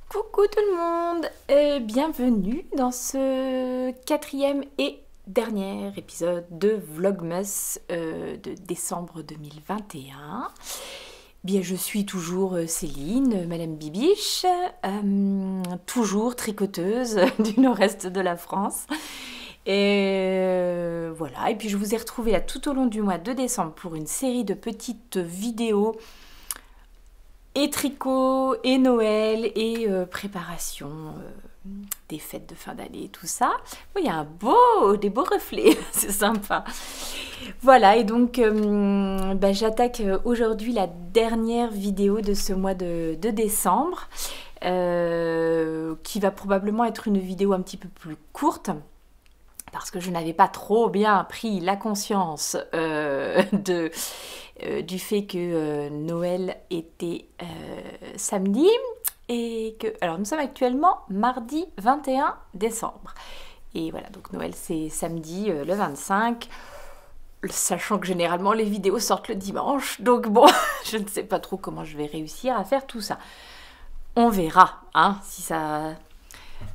Coucou tout le monde, bienvenue dans ce quatrième et dernier épisode de Vlogmas de décembre 2021. Bien, je suis toujours Céline, Madame Bibiche, toujours tricoteuse du nord-est de la France. Et voilà, et puis je vous ai retrouvée là tout au long du mois de décembre pour une série de petites vidéos et tricot, et Noël, et préparation des fêtes de fin d'année, tout ça. Oh, il y a des beaux reflets, c'est sympa. Voilà, et donc j'attaque aujourd'hui la dernière vidéo de ce mois de décembre, qui va probablement être une vidéo un petit peu plus courte, parce que je n'avais pas trop bien pris la conscience du fait que Noël était samedi et que... Alors nous sommes actuellement mardi 21 décembre et voilà, donc Noël c'est samedi le 25, sachant que généralement les vidéos sortent le dimanche, donc bon, je ne sais pas trop comment je vais réussir à faire tout ça. On verra, hein, si ça...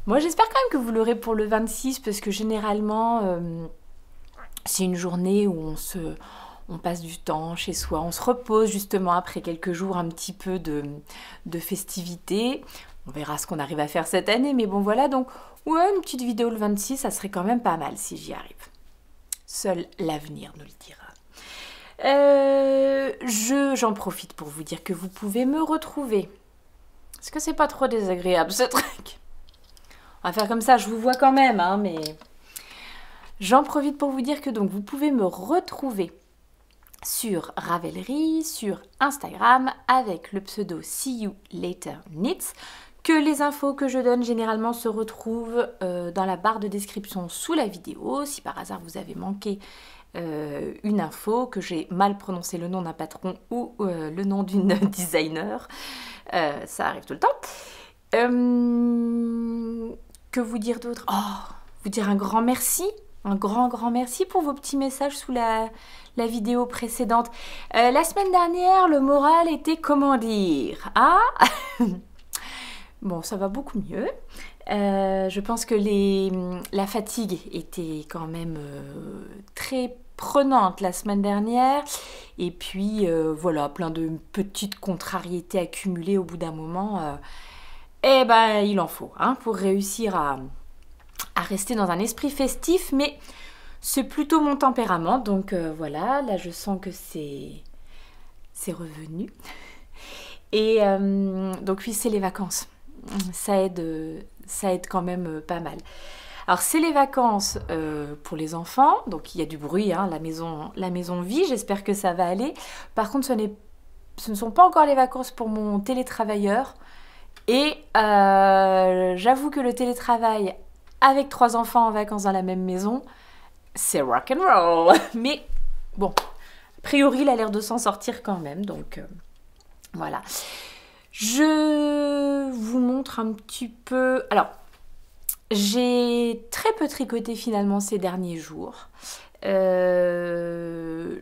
Moi j'espère quand même que vous l'aurez pour le 26 parce que généralement c'est une journée où on passe du temps chez soi, on se repose justement après quelques jours un petit peu de festivités. On verra ce qu'on arrive à faire cette année, mais bon voilà, donc ouais, une petite vidéo le 26, ça serait quand même pas mal si j'y arrive. Seul l'avenir nous le dira. J'en profite pour vous dire que vous pouvez me retrouver. Est-ce que c'est pas trop désagréable ce truc? On va faire comme ça, je vous vois quand même, hein, mais... J'en profite pour vous dire que donc vous pouvez me retrouver sur Ravelry, sur Instagram, avec le pseudo See You Later Knits, que les infos que je donne généralement se retrouvent dans la barre de description sous la vidéo. Si par hasard vous avez manqué une info, que j'ai mal prononcé le nom d'un patron ou le nom d'une designer, ça arrive tout le temps. Que vous dire d'autre? Oh, vous dire un grand merci. Un grand merci pour vos petits messages sous la vidéo précédente. La semaine dernière, le moral était, comment dire, ah bon, ça va beaucoup mieux. Je pense que la fatigue était quand même très prenante la semaine dernière. Et puis, voilà, plein de petites contrariétés accumulées au bout d'un moment. Eh ben, il en faut, hein, pour réussir à rester dans un esprit festif, mais c'est plutôt mon tempérament, donc voilà, là je sens que c'est revenu. Et donc oui, c'est les vacances, ça aide quand même pas mal. Alors c'est les vacances pour les enfants, donc il y a du bruit, hein, la maison vit, j'espère que ça va aller. Par contre, ce ne sont pas encore les vacances pour mon télétravailleur, et j'avoue que le télétravail avec 3 enfants en vacances dans la même maison, c'est rock'n'roll. Mais bon, a priori, il a l'air de s'en sortir quand même. Donc voilà. Je vous montre un petit peu... Alors, J'ai très peu tricoté finalement ces derniers jours. Je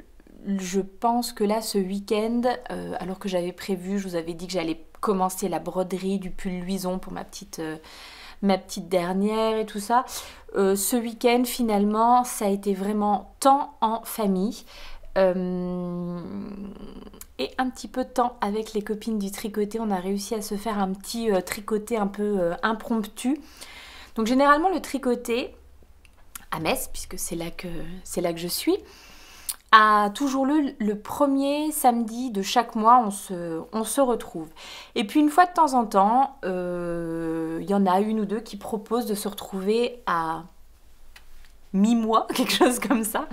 pense que là, ce week-end, alors que j'avais prévu, je vous avais dit que j'allais commencer la broderie du pull luison pour ma petite dernière et tout ça. Ce week-end, finalement, ça a été vraiment temps en famille. Et un petit peu de temps avec les copines du tricoté. On a réussi à se faire un petit tricoté un peu impromptu. Donc généralement, le tricoté à Metz, puisque c'est là que je suis, a toujours le premier samedi de chaque mois, on se retrouve. Et puis une fois de temps en temps, y en a une ou deux qui proposent de se retrouver à mi-mois, quelque chose comme ça.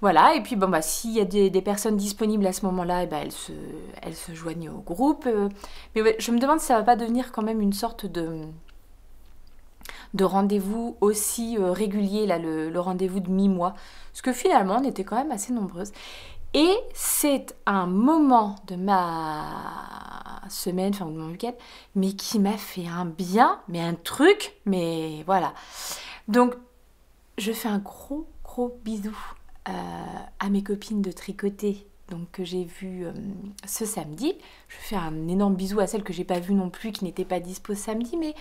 Voilà, et puis bon, bah, s'il y a des personnes disponibles à ce moment-là, eh ben, elles se joignent au groupe. Mais ouais, je me demande si ça va pas devenir quand même une sorte de rendez-vous aussi régulier, là, le rendez-vous de mi-mois. Parce que finalement, on était quand même assez nombreuses. Et c'est un moment de ma semaine, enfin de mon week-end, mais qui m'a fait un bien, mais un truc, mais voilà. Donc, je fais un gros, gros bisou à mes copines de tricoter, donc que j'ai vues ce samedi. Je fais un énorme bisou à celles que j'ai pas vues non plus, qui n'étaient pas dispo samedi, mais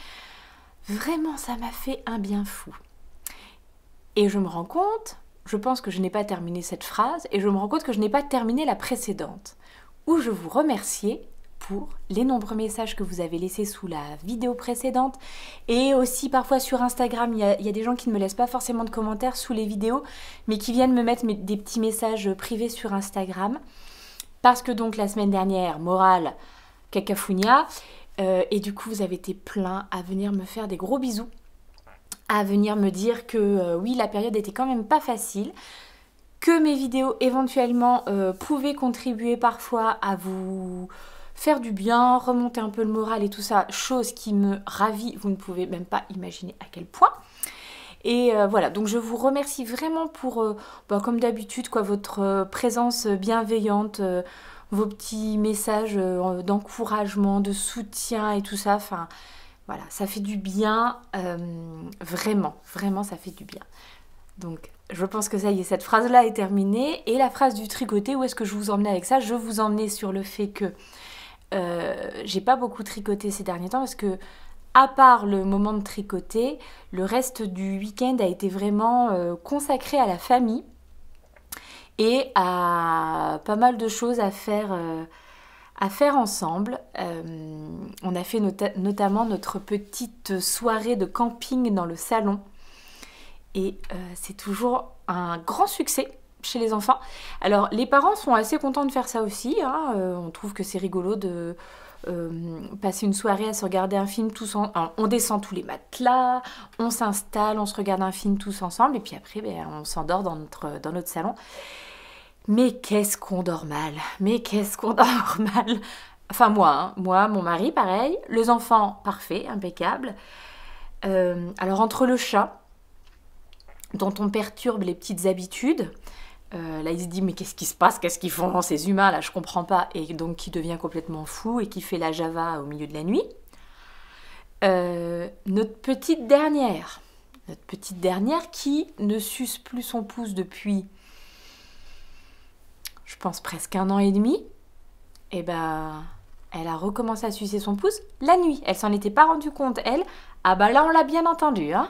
vraiment, ça m'a fait un bien fou. Et je me rends compte, je pense que je n'ai pas terminé cette phrase, et je me rends compte que je n'ai pas terminé la précédente, où je vous remerciais pour les nombreux messages que vous avez laissés sous la vidéo précédente, et aussi parfois sur Instagram, il y a des gens qui ne me laissent pas forcément de commentaires sous les vidéos, mais qui viennent me mettre des petits messages privés sur Instagram, parce que donc la semaine dernière, morale, cacafounia, et du coup vous avez été plein à venir me faire des gros bisous, à venir me dire que oui, la période était quand même pas facile, que mes vidéos éventuellement pouvaient contribuer parfois à vous faire du bien, remonter un peu le moral et tout ça, chose qui me ravit, vous ne pouvez même pas imaginer à quel point. Et voilà, donc je vous remercie vraiment pour, comme d'habitude, quoi, votre présence bienveillante, vos petits messages d'encouragement, de soutien et tout ça. Enfin, voilà, ça fait du bien, vraiment, vraiment, ça fait du bien. Donc, je pense que ça y est, cette phrase-là est terminée. Et la phrase du tricoté, où est-ce que je vous emmenais avec ça? Je vous emmenais sur le fait que j'ai pas beaucoup tricoté ces derniers temps, parce que, à part le moment de tricoter, le reste du week-end a été vraiment consacré à la famille et à pas mal de choses à faire ensemble. On a fait notamment notre petite soirée de camping dans le salon. Et c'est toujours un grand succès chez les enfants. Alors, les parents sont assez contents de faire ça aussi. Hein. On trouve que c'est rigolo de passer une soirée à se regarder un film tous ensemble. On descend tous les matelas, on s'installe, on se regarde un film tous ensemble. Et puis après, on s'endort dans notre salon. Mais qu'est-ce qu'on dort mal, mais qu'est-ce qu'on dort mal. Enfin moi, mon mari pareil, les enfants parfait, impeccable. Alors entre le chat, dont on perturbe les petites habitudes, là il se dit mais qu'est-ce qui se passe, qu'est-ce qu'ils font ces humains là, je comprends pas, et donc qui devient complètement fou et qui fait la Java au milieu de la nuit. Notre petite dernière qui ne suce plus son pouce depuis, je pense, presque 1 an et demi, et elle a recommencé à sucer son pouce la nuit. Elle s'en était pas rendue compte, elle. Ah là, on l'a bien entendu, hein.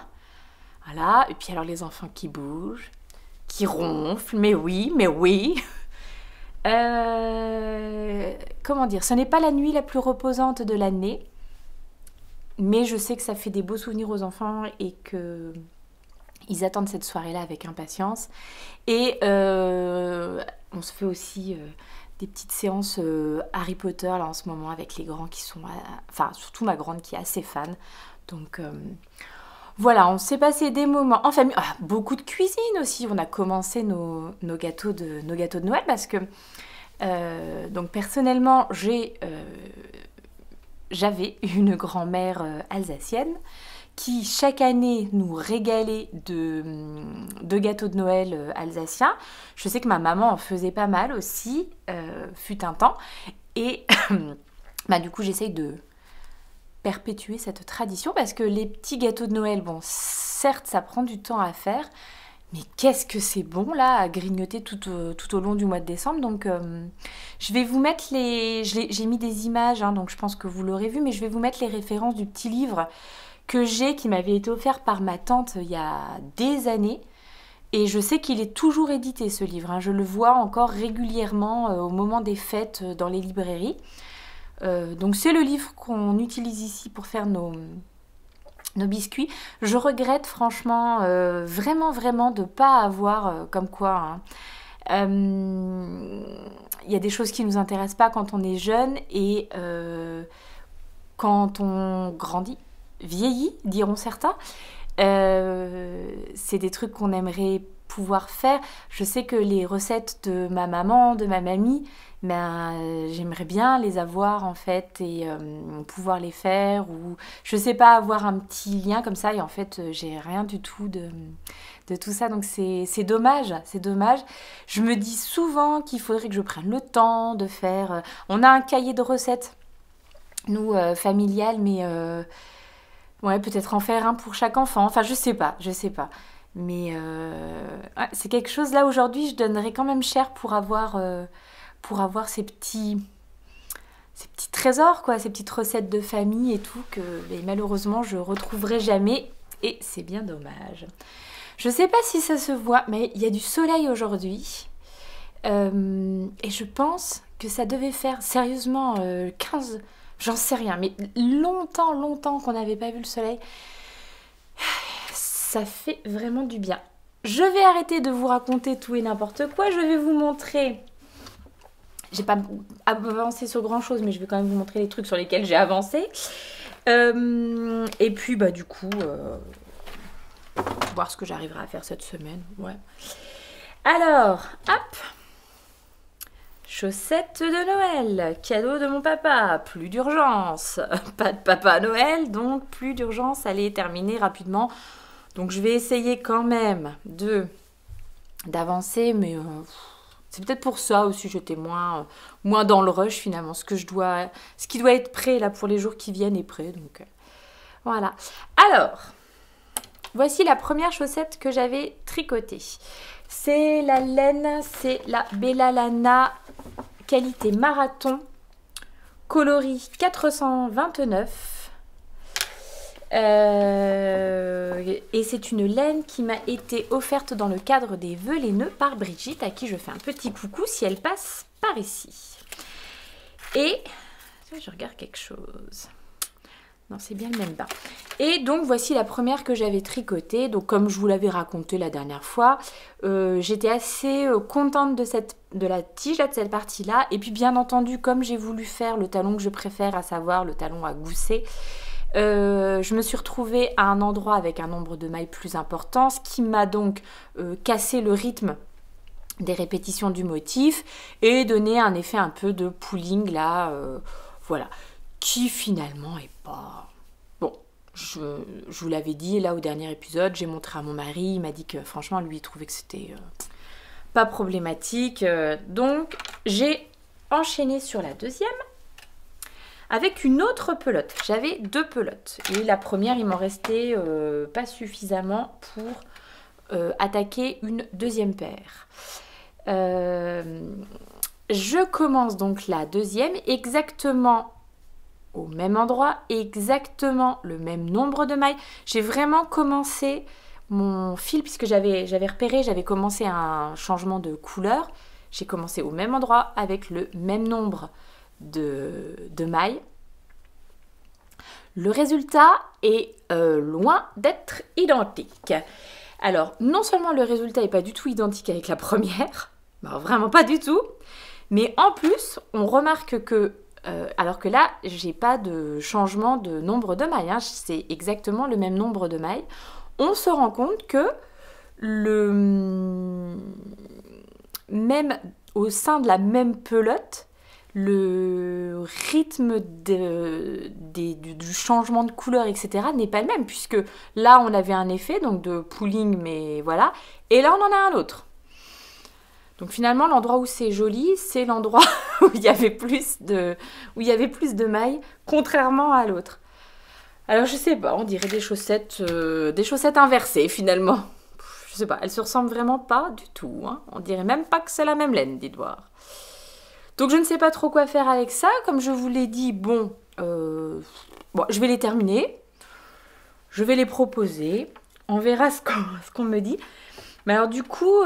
Voilà, et puis alors les enfants qui bougent, qui ronflent, mais oui. Comment dire, ce n'est pas la nuit la plus reposante de l'année, mais je sais que ça fait des beaux souvenirs aux enfants et que ils attendent cette soirée-là avec impatience. Et on se fait aussi des petites séances Harry Potter là en ce moment avec les grands qui sont... Enfin, surtout ma grande qui est assez fan. Donc voilà, on s'est passé des moments en famille. Ah, beaucoup de cuisine aussi. On a commencé nos gâteaux de Noël parce que... donc personnellement, j'avais une grand-mère alsacienne qui chaque année nous régalait de gâteaux de Noël alsaciens. Je sais que ma maman en faisait pas mal aussi, fut un temps. Et du coup, j'essaye perpétuer cette tradition parce que les petits gâteaux de Noël, bon, certes, ça prend du temps à faire, mais qu'est-ce que c'est bon là à grignoter tout au long du mois de décembre. Donc je vais vous mettre j'ai mis des images, hein, donc je pense que vous l'aurez vu, mais je vais vous mettre les références du petit livre que j'ai, qui m'avait été offert par ma tante il y a des années. Et je sais qu'il est toujours édité ce livre, hein. Je le vois encore régulièrement au moment des fêtes dans les librairies. Donc c'est le livre qu'on utilise ici pour faire nos biscuits. Je regrette franchement vraiment de ne pas avoir comme quoi... hein, y a des choses qui ne nous intéressent pas quand on est jeune et quand on grandit, vieillit, diront certains. C'est des trucs qu'on aimerait pouvoir faire. Je sais que les recettes de ma maman, de ma mamie, j'aimerais bien les avoir en fait et pouvoir les faire, ou je sais pas, avoir un petit lien comme ça, et en fait j'ai rien du tout de tout ça, donc c'est dommage, c'est dommage. Je me dis souvent qu'il faudrait que je prenne le temps de faire... On a un cahier de recettes, nous, familial, mais ouais, peut-être en faire un pour chaque enfant, enfin je sais pas. Mais ouais, c'est quelque chose, là aujourd'hui je donnerais quand même cher pour avoir ces petits trésors, quoi, ces petites recettes de famille et tout, que malheureusement je retrouverai jamais, et c'est bien dommage. Je sais pas si ça se voit, mais il y a du soleil aujourd'hui, et je pense que ça devait faire sérieusement 15, j'en sais rien, mais longtemps qu'on n'avait pas vu le soleil. Ça fait vraiment du bien. Je vais arrêter de vous raconter tout et n'importe quoi, je vais vous montrer... J'ai pas avancé sur grand chose, mais je vais quand même vous montrer les trucs sur lesquels j'ai avancé. Et puis, bah, du coup, voir ce que j'arriverai à faire cette semaine. Ouais. Alors, hop. Chaussettes de Noël. Cadeau de mon papa. Plus d'urgence. Pas de papa à Noël, donc plus d'urgence. Allez, terminer rapidement. Donc, je vais essayer quand même d'avancer, mais... c'est peut-être pour ça aussi, j'étais moins dans le rush finalement. Ce qui doit être prêt là pour les jours qui viennent est prêt. Donc voilà. Alors, voici la première chaussette que j'avais tricotée. C'est la laine, c'est la Bella Lana qualité marathon, coloris 429. Et c'est une laine qui m'a été offerte dans le cadre des vœux laineux par Brigitte, à qui je fais un petit coucou si elle passe par ici. Et je regarde quelque chose. Non, c'est bien le même bas. Et donc voici la première que j'avais tricotée. Donc comme je vous l'avais raconté la dernière fois, j'étais assez contente de la tige là, de cette partie-là. Et puis bien entendu, comme j'ai voulu faire le talon que je préfère, à savoir le talon à gousset, je me suis retrouvée à un endroit avec un nombre de mailles plus important, ce qui m'a donc cassé le rythme des répétitions du motif et donné un effet un peu de pooling là, voilà, qui finalement est pas... Bon, je vous l'avais dit là au dernier épisode, j'ai montré à mon mari, il m'a dit que franchement lui il trouvait que c'était pas problématique, donc j'ai enchaîné sur la deuxième avec une autre pelote. J'avais 2 pelotes. Et la première, il m'en restait pas suffisamment pour attaquer une deuxième paire. Je commence donc la deuxième, exactement au même endroit, exactement le même nombre de mailles. J'ai vraiment commencé mon fil, puisque j'avais repéré, j'avais commencé un changement de couleur. J'ai commencé au même endroit avec le même nombre de mailles. Le résultat est loin d'être identique. Alors, non seulement le résultat n'est pas du tout identique avec la première, bah, vraiment pas du tout, mais en plus, on remarque que, alors que là, j'ai pas de changement de nombre de mailles, hein, c'est exactement le même nombre de mailles, on se rend compte que même au sein de la même pelote, le rythme du changement de couleur, etc. n'est pas le même, puisque là, on avait un effet donc de pooling, mais voilà, et là, on en a un autre. Donc finalement, l'endroit où c'est joli, c'est l'endroit où il y avait plus de mailles, contrairement à l'autre. Alors je sais pas, on dirait des chaussettes inversées finalement. Je sais pas, elles se ressemblent vraiment pas du tout. Hein. On dirait même pas que c'est la même laine, dites voir. Donc je ne sais pas trop quoi faire avec ça. Comme je vous l'ai dit, bon, je vais les terminer. Je vais les proposer. On verra ce qu'on me dit. Mais alors du coup,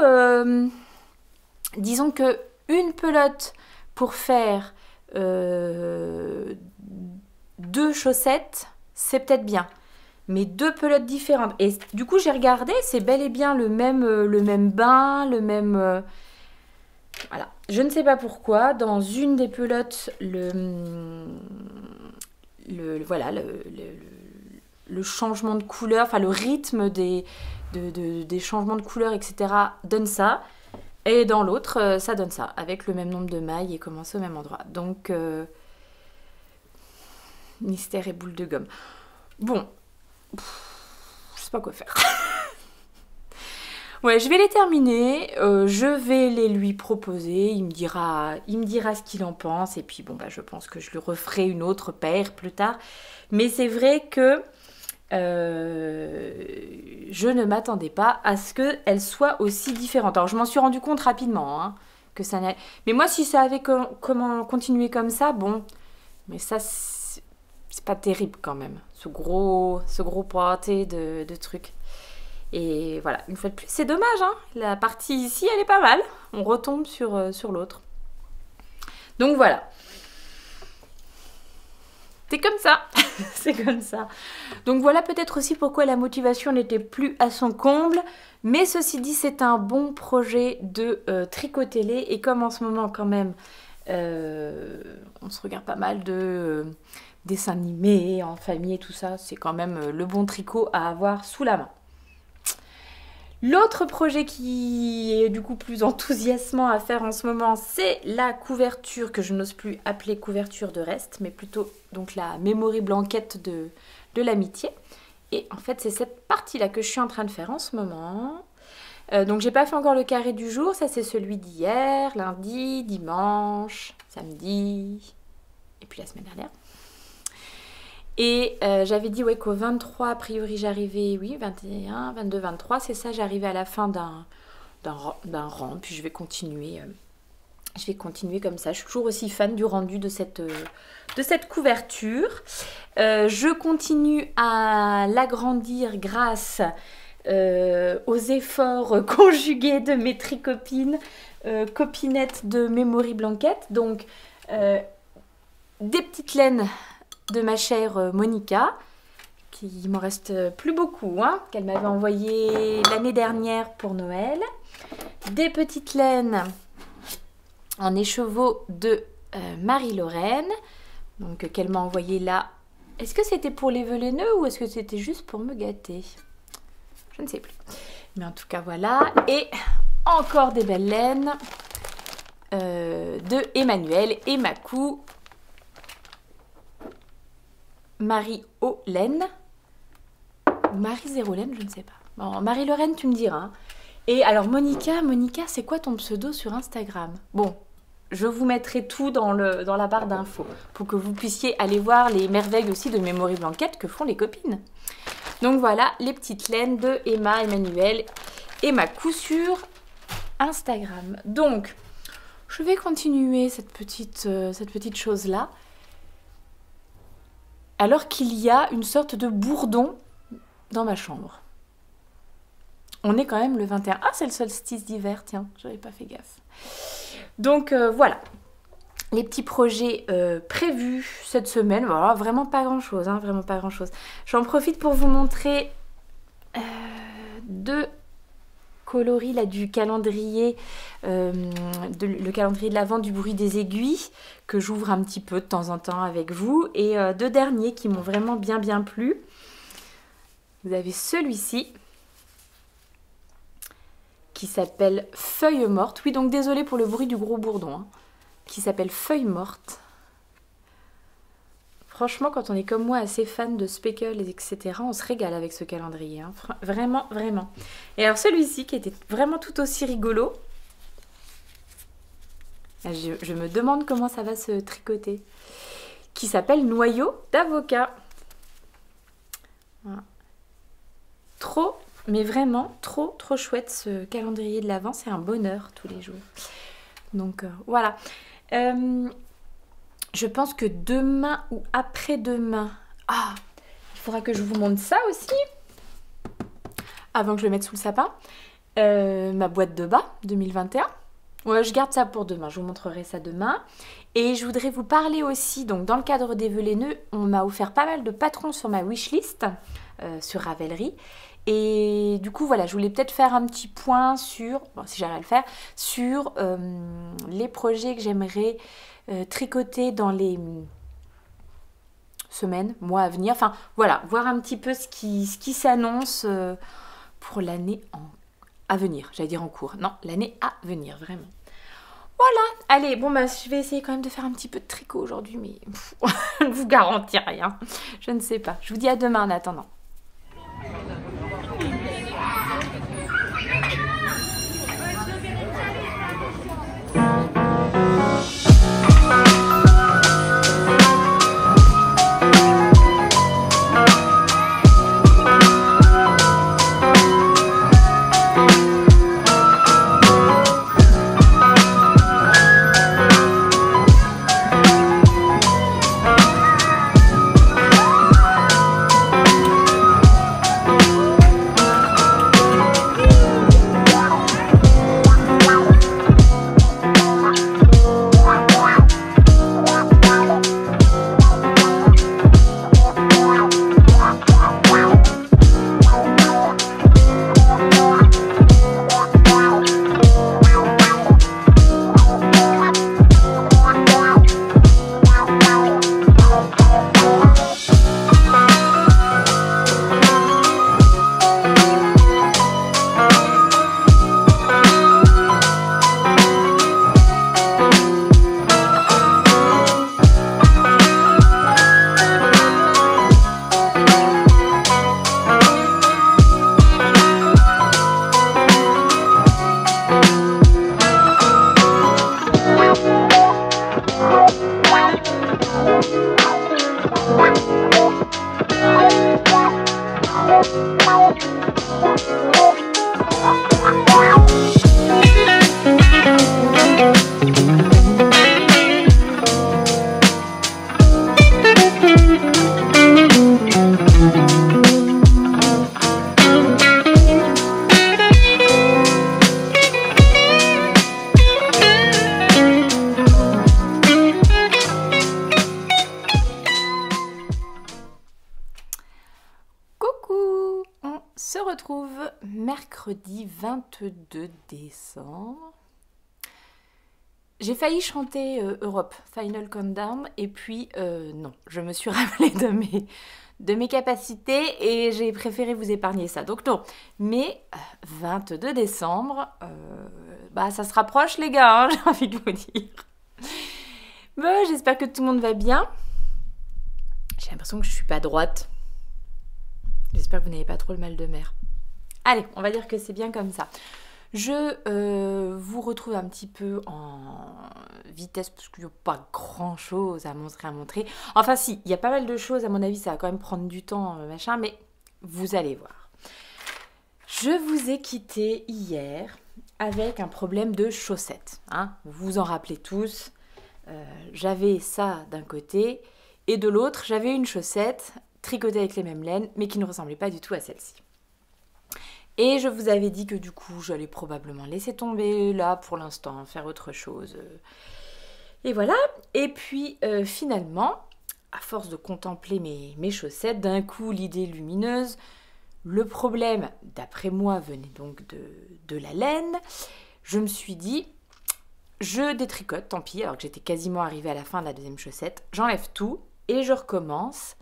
disons que une pelote pour faire 2 chaussettes, c'est peut-être bien. Mais 2 pelotes différentes. Et du coup, j'ai regardé, c'est bel et bien le même bain, le même... Voilà. Je ne sais pas pourquoi, dans une des pelotes, le changement de couleur, enfin le rythme des changements de couleur, etc. donne ça. Et dans l'autre, ça donne ça, avec le même nombre de mailles et commencer au même endroit. Donc, mystère et boule de gomme. Bon, je sais pas quoi faire. Ouais, je vais les terminer, je vais les lui proposer, il me dira ce qu'il en pense, et puis bon, bah, je pense que je lui referai une autre paire plus tard. Mais c'est vrai que je ne m'attendais pas à ce qu'elle soit aussi différente. Alors je m'en suis rendu compte rapidement, hein, que ça n'allait... Mais moi, si ça avait comment continuer comme ça, bon, mais ça, c'est pas terrible quand même, ce gros pâté de trucs. Et voilà, une fois de plus, c'est dommage, hein. La partie ici, elle est pas mal. On retombe sur l'autre. Donc voilà. C'est comme ça. C'est comme ça. Donc voilà peut-être aussi pourquoi la motivation n'était plus à son comble. Mais ceci dit, c'est un bon projet de tricoter-les. Et comme en ce moment, quand même, on se regarde pas mal de dessins animés en famille et tout ça, c'est quand même le bon tricot à avoir sous la main. L'autre projet qui est du coup plus enthousiasmant à faire en ce moment, c'est la couverture que je n'ose plus appeler couverture de reste, mais plutôt donc la memory blanquette de l'amitié. Et en fait, c'est cette partie-là que je suis en train de faire en ce moment. Donc j'ai pas fait encore le carré du jour, ça c'est celui d'hier, lundi, dimanche, samedi, et puis la semaine dernière. Et j'avais dit ouais, qu'au 23, a priori, j'arrivais, oui, 21, 22, 23, c'est ça, j'arrivais à la fin d'un rang, puis je vais continuer comme ça. Je suis toujours aussi fan du rendu de cette couverture. Je continue à l'agrandir grâce aux efforts conjugués de mes tricopines, copinettes de Memory Blanquette. Donc, des petites laines de ma chère Monica, qui m'en reste plus beaucoup, hein, qu'elle m'avait envoyé l'année dernière pour Noël. Des petites laines en écheveau de Marie-Lorraine, donc qu'elle m'a envoyé là. Est-ce que c'était pour les vœux laineux ou est-ce que c'était juste pour me gâter? Je ne sais plus. Mais en tout cas, voilà. Et encore des belles laines de Emmanuel et Macou. Marie-Olaine. Marie-Zérolaine, je ne sais pas. Bon, Marie-Lorraine, tu me diras. Et alors, Monica, c'est quoi ton pseudo sur Instagram? Bon, je vous mettrai tout dans la barre d'infos pour que vous puissiez aller voir les merveilles aussi de Memory Blanquette que font les copines. Donc voilà, les petites laines de Emma, Emmanuel et Macou sur Instagram. Donc, je vais continuer cette petite chose-là. Alors qu'il y a une sorte de bourdon dans ma chambre. On est quand même le 21. Ah, c'est le solstice d'hiver, tiens, j'avais pas fait gaffe. Donc voilà, les petits projets prévus cette semaine. Voilà, vraiment pas grand-chose, hein, vraiment pas grand-chose. J'en profite pour vous montrer 2 coloris là, du calendrier, le calendrier de l'Avent du bruit des aiguilles, que j'ouvre un petit peu de temps en temps avec vous, et 2 derniers qui m'ont vraiment bien plu. Vous avez celui-ci qui s'appelle Feuille morte. Oui, donc désolée pour le bruit du gros bourdon, hein, qui s'appelle Feuille morte. Franchement, quand on est comme moi assez fan de speckles, etc., on se régale avec ce calendrier. Hein. Vraiment, vraiment. Et alors celui-ci, qui était vraiment tout aussi rigolo, je me demande comment ça va se tricoter, qui s'appelle Noyau d'avocat. Voilà. Trop, mais vraiment trop chouette ce calendrier de l'Avent, c'est un bonheur tous les jours. Donc voilà. Je pense que demain ou après-demain, il faudra que je vous montre ça aussi, avant que je le mette sous le sapin. Ma boîte de bas 2021. Ouais, je garde ça pour demain, je vous montrerai ça demain. Et je voudrais vous parler aussi, donc dans le cadre des vœux laineux, on m'a offert pas mal de patrons sur ma wishlist, sur Ravelry. Et du coup, voilà, je voulais peut-être faire un petit point sur, bon, si j'arrive à le faire, sur les projets que j'aimerais tricoter dans les semaines, mois à venir. Enfin, voilà, voir un petit peu ce qui s'annonce pour l'année à venir. J'allais dire en cours. Non, l'année à venir, vraiment. Voilà, allez, bon bah je vais essayer quand même de faire un petit peu de tricot aujourd'hui, mais je ne vous garantis rien. Je ne sais pas. Je vous dis à demain en attendant. Mercredi 22 décembre. J'ai failli chanter Europe, Final Countdown, et puis non, je me suis rappelée de mes capacités et j'ai préféré vous épargner ça. Donc non, mais 22 décembre, bah ça se rapproche les gars, hein, j'ai envie de vous dire. Bon, j'espère que tout le monde va bien. J'ai l'impression que je suis pas droite. J'espère que vous n'avez pas trop le mal de mer. Allez, on va dire que c'est bien comme ça. Je vous retrouve un petit peu en vitesse parce qu'il n'y a pas grand chose à montrer. Enfin si, il y a pas mal de choses, à mon avis ça va quand même prendre du temps, machin, mais vous allez voir. Je vous ai quitté hier avec un problème de chaussettes. Hein, vous vous en rappelez tous. J'avais ça d'un côté et de l'autre, j'avais une chaussette tricotée avec les mêmes laines, mais qui ne ressemblait pas du tout à celle-ci. Et je vous avais dit que du coup, j'allais probablement laisser tomber là pour l'instant, faire autre chose. Et voilà. Et puis finalement, à force de contempler mes chaussettes, d'un coup l'idée lumineuse, le problème d'après moi venait donc de la laine. Je me suis dit, je détricote, tant pis, alors que j'étais quasiment arrivée à la fin de la deuxième chaussette. J'enlève tout et je recommence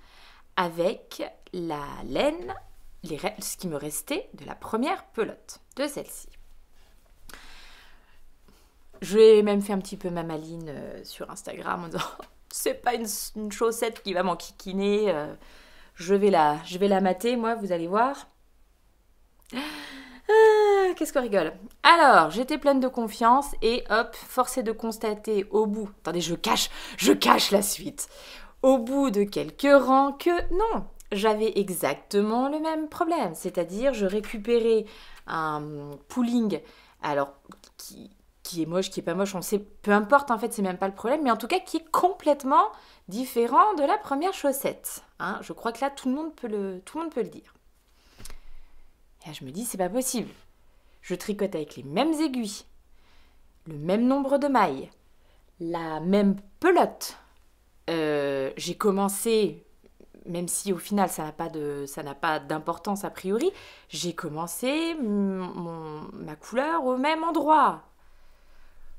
avec la laine, ce qui me restait de la première pelote, de celle-ci. J'ai même fait un petit peu ma maline sur Instagram en disant c'est pas une chaussette qui va m'enquiquiner, je vais la mater, moi, vous allez voir. Qu'est-ce qu'on rigole. Alors, j'étais pleine de confiance et hop, force est de constater au bout... Attendez, je cache la suite. Au bout de quelques rangs que non, j'avais exactement le même problème. C'est-à-dire, je récupérais un pooling, alors qui est moche, qui est pas moche, on sait, peu importe en fait, c'est même pas le problème, mais en tout cas qui est complètement différent de la première chaussette. Hein, je crois que là, tout le monde peut le dire. Et là, je me dis, c'est pas possible. Je tricote avec les mêmes aiguilles, le même nombre de mailles, la même pelote. J'ai commencé, même si au final ça n'a pas d'importance a priori, j'ai commencé ma couleur au même endroit.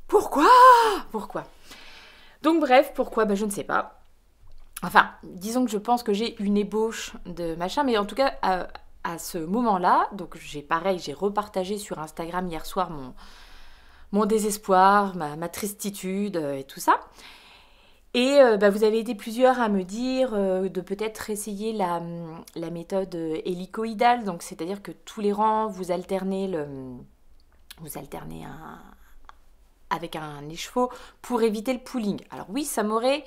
Pourquoi? Pourquoi? Donc bref, pourquoi? Je ne sais pas. Enfin, disons que je pense que j'ai une ébauche de machin, mais en tout cas, à ce moment-là, donc j'ai repartagé sur Instagram hier soir mon désespoir, ma tristitude et tout ça. Et vous avez été plusieurs à me dire de peut-être essayer la méthode hélicoïdale, donc c'est-à-dire que tous les rangs, vous alternez avec un écheveau pour éviter le pooling. Alors oui, ça aurait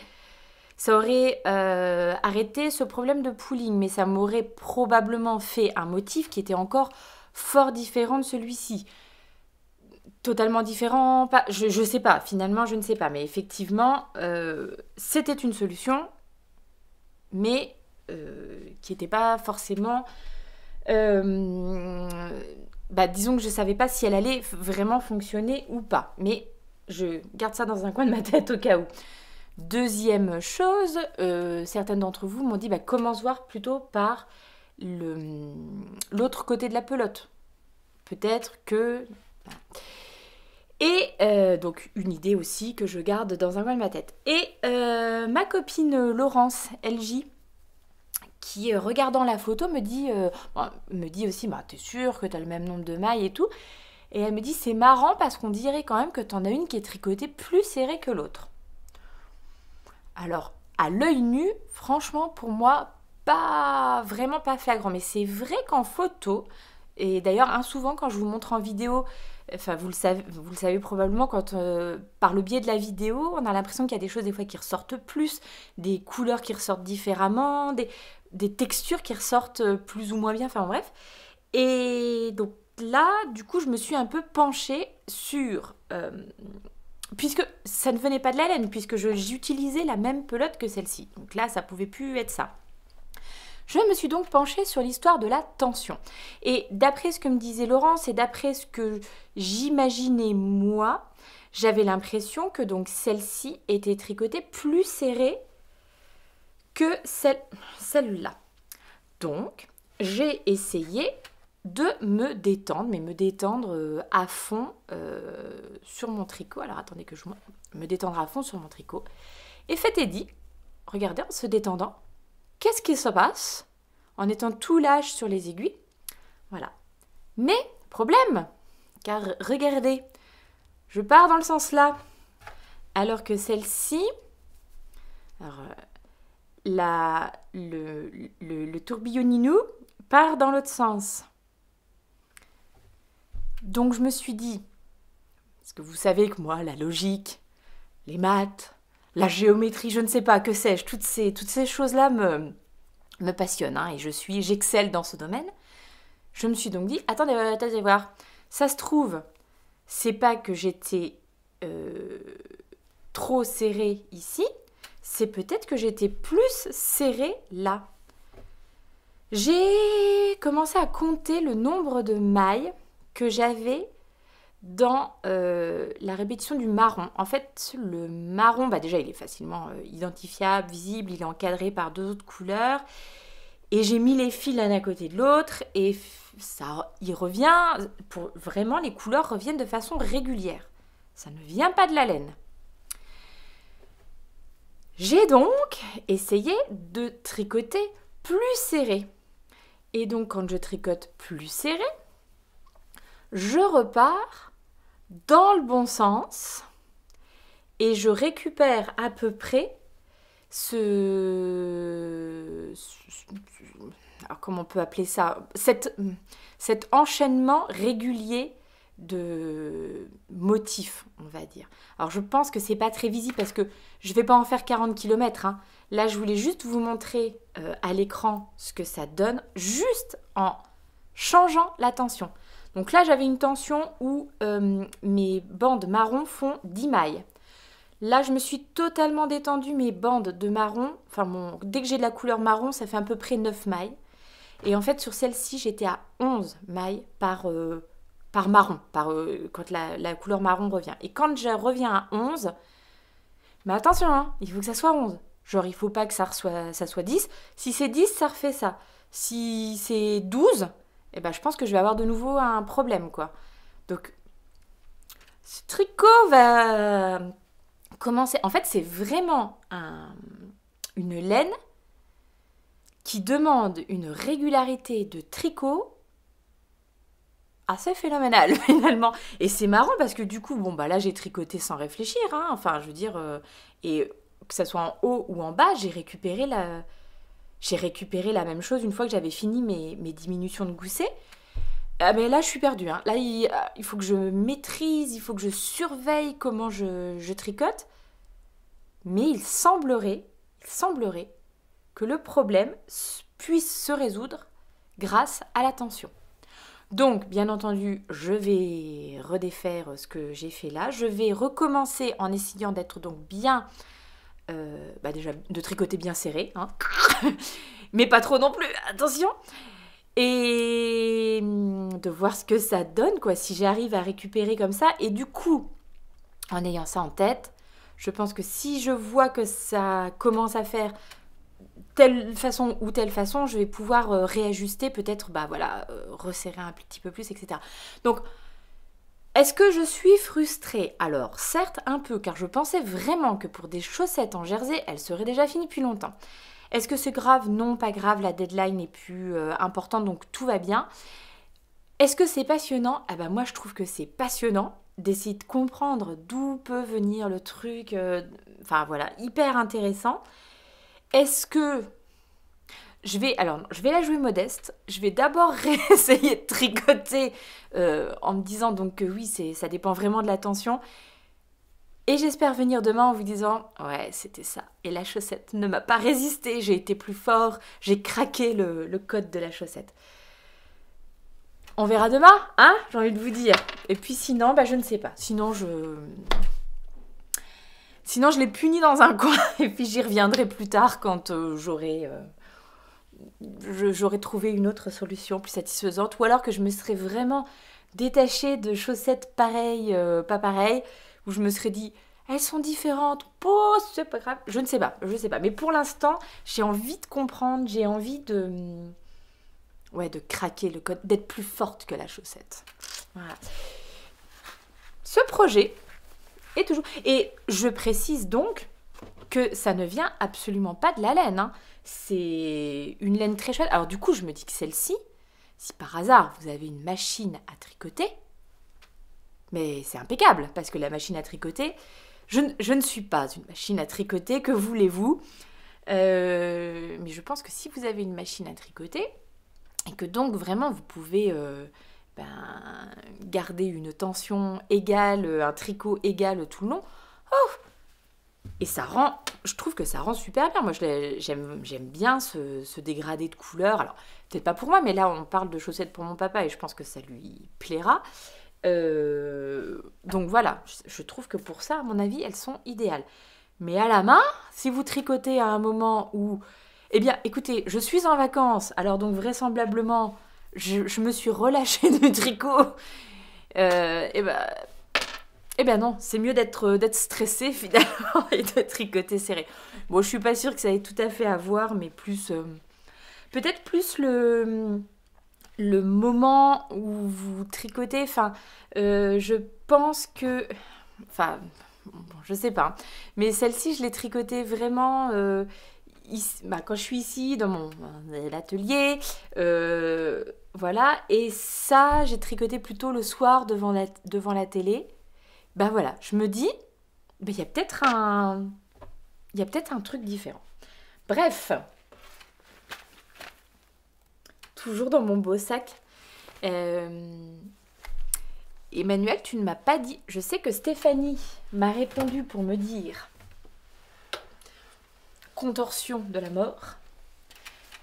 arrêté ce problème de pooling, mais ça m'aurait probablement fait un motif qui était encore fort différent de celui-ci. Totalement différent, je sais pas, finalement je ne sais pas, mais effectivement c'était une solution, mais qui n'était pas forcément... disons que je savais pas si elle allait vraiment fonctionner ou pas, mais je garde ça dans un coin de ma tête au cas où. Deuxième chose, certaines d'entre vous m'ont dit commence voir plutôt par l'autre côté de la pelote. Peut-être que... Et donc une idée aussi que je garde dans un coin de ma tête. Et ma copine Laurence LJ, qui regardant la photo me dit aussi t'es sûre que t'as le même nombre de mailles et tout. Et elle me dit c'est marrant parce qu'on dirait quand même que t'en as une qui est tricotée plus serrée que l'autre. Alors à l'œil nu, franchement pour moi vraiment pas flagrant, mais c'est vrai qu'en photo, et d'ailleurs souvent quand je vous montre en vidéo, enfin vous le savez probablement, quand par le biais de la vidéo on a l'impression qu'il y a des choses des fois qui ressortent plus, des couleurs qui ressortent différemment, des textures qui ressortent plus ou moins bien, enfin bref. Et donc là du coup je me suis un peu penchée sur puisque ça ne venait pas de la laine, puisque j'utilisais la même pelote que celle-ci, donc là ça pouvait plus être ça. Je me suis donc penchée sur l'histoire de la tension. Et d'après ce que me disait Laurence et d'après ce que j'imaginais moi, j'avais l'impression que donc celle-ci était tricotée plus serrée que celle-là. Donc, j'ai essayé de me détendre, mais me détendre à fond sur mon tricot. Alors attendez que je me détendre à fond sur mon tricot. Et fait et dit, regardez, en se détendant, qu'est-ce qui se passe en étant tout lâche sur les aiguilles? Voilà. Mais, problème, car regardez, je pars dans le sens là, alors que celle-ci, le tourbillonninou part dans l'autre sens. Donc je me suis dit, parce que vous savez que moi, la logique, les maths, la géométrie, je ne sais pas, que sais-je, toutes ces choses-là me passionnent, hein, et j'excelle dans ce domaine. Je me suis donc dit, attendez voir, ça se trouve, c'est pas que j'étais trop serrée ici, c'est peut-être que j'étais plus serrée là. J'ai commencé à compter le nombre de mailles que j'avais dans la répétition du marron. En fait, le marron, déjà, il est facilement identifiable, visible, il est encadré par deux autres couleurs. Et j'ai mis les fils l'un à côté de l'autre et il revient, vraiment, les couleurs reviennent de façon régulière. Ça ne vient pas de la laine. J'ai donc essayé de tricoter plus serré. Et donc, quand je tricote plus serré, je repars dans le bon sens et je récupère à peu près alors comment on peut appeler ça, cet enchaînement régulier de motifs, on va dire. Alors je pense que c'est pas très visible parce que je vais pas en faire 40 km. Hein. Là, je voulais juste vous montrer à l'écran ce que ça donne, juste en changeant la tension. Donc là, j'avais une tension où mes bandes marron font 10 mailles. Là, je me suis totalement détendue mes bandes de marron. Enfin, dès que j'ai de la couleur marron, ça fait à peu près 9 mailles. Et en fait, sur celle-ci, j'étais à 11 mailles par marron, quand la couleur marron revient. Et quand je reviens à 11, mais attention, hein, il faut que ça soit 11. Genre, il faut pas que ça soit 10. Si c'est 10, ça refait ça. Si c'est 12, eh ben, je pense que je vais avoir de nouveau un problème, quoi. Donc, ce tricot va commencer... En fait, c'est vraiment une laine qui demande une régularité de tricot assez phénoménale, finalement. Et c'est marrant parce que du coup, bon, bah là, j'ai tricoté sans réfléchir, hein. Enfin, je veux dire... et que ça soit en haut ou en bas, j'ai récupéré la même chose une fois que j'avais fini mes diminutions de gousset. Ah, mais là, je suis perdue. Hein. Là, il faut que je maîtrise, il faut que je surveille comment je tricote. Mais il semblerait que le problème puisse se résoudre grâce à la tension. Donc, bien entendu, je vais redéfaire ce que j'ai fait là. Je vais recommencer en essayant d'être donc bien... déjà, de tricoter bien serré. Hein. Mais pas trop non plus, attention. Et de voir ce que ça donne, quoi, si j'arrive à récupérer comme ça. Et du coup, en ayant ça en tête, je pense que si je vois que ça commence à faire telle façon ou telle façon, je vais pouvoir réajuster, peut-être, resserrer un petit peu plus, etc. Donc, est-ce que je suis frustrée? Alors, certes, un peu, car je pensais vraiment que pour des chaussettes en jersey, elles seraient déjà finies depuis longtemps. Est-ce que c'est grave? Non, pas grave, la deadline est plus importante, donc tout va bien. Est-ce que c'est passionnant? Ah ben moi, je trouve que c'est passionnant d'essayer de comprendre d'où peut venir le truc. Hyper intéressant. Est-ce que... Je vais la jouer modeste. Je vais d'abord essayer de tricoter en me disant donc que oui, ça dépend vraiment de la tension. Et j'espère venir demain en vous disant « Ouais, c'était ça. » Et la chaussette ne m'a pas résisté. J'ai été plus fort. J'ai craqué le code de la chaussette. On verra demain, hein? J'ai envie de vous dire. Et puis sinon, je ne sais pas. Sinon, je l'ai puni dans un coin. Et puis j'y reviendrai plus tard quand j'aurai trouvé une autre solution plus satisfaisante. Ou alors que je me serais vraiment détachée de chaussettes pareilles, pas pareilles. Où je me serais dit, elles sont différentes, oh, c'est pas grave. Je ne sais pas. Mais pour l'instant, j'ai envie de comprendre, j'ai envie de craquer le code, d'être plus forte que la chaussette. Voilà. Ce projet est toujours... Et je précise donc que ça ne vient absolument pas de la laine. Hein. C'est une laine très chouette. Alors du coup, je me dis que celle-ci, si par hasard vous avez une machine à tricoter, mais c'est impeccable, parce que la machine à tricoter, je ne suis pas une machine à tricoter, que voulez-vous mais je pense que si vous avez une machine à tricoter, et que donc vraiment vous pouvez garder une tension égale, un tricot égal tout le long, et je trouve que ça rend super bien. Moi, j'aime bien ce dégradé de couleurs. Alors, peut-être pas pour moi, mais là, on parle de chaussettes pour mon papa, et je pense que ça lui plaira. Donc voilà, je trouve que pour ça, à mon avis, elles sont idéales. Mais à la main, si vous tricotez à un moment où... Eh bien, écoutez, je suis en vacances, alors donc vraisemblablement, je me suis relâchée du tricot. Non, c'est mieux d'être stressée finalement et de tricoter serré. Bon, je suis pas sûre que ça ait tout à fait à voir, mais plus... peut-être plus le moment où vous tricotez, je pense que... je sais pas. Mais celle-ci, je l'ai tricotée vraiment quand je suis ici, dans mon atelier. Voilà. Et ça, j'ai tricoté plutôt le soir devant la télé. Voilà, je me dis, il y a peut-être un truc différent. Bref. Toujours dans mon beau sac. Emmanuel, tu ne m'as pas dit. Je sais que Stéphanie m'a répondu pour me dire contorsion de la mort.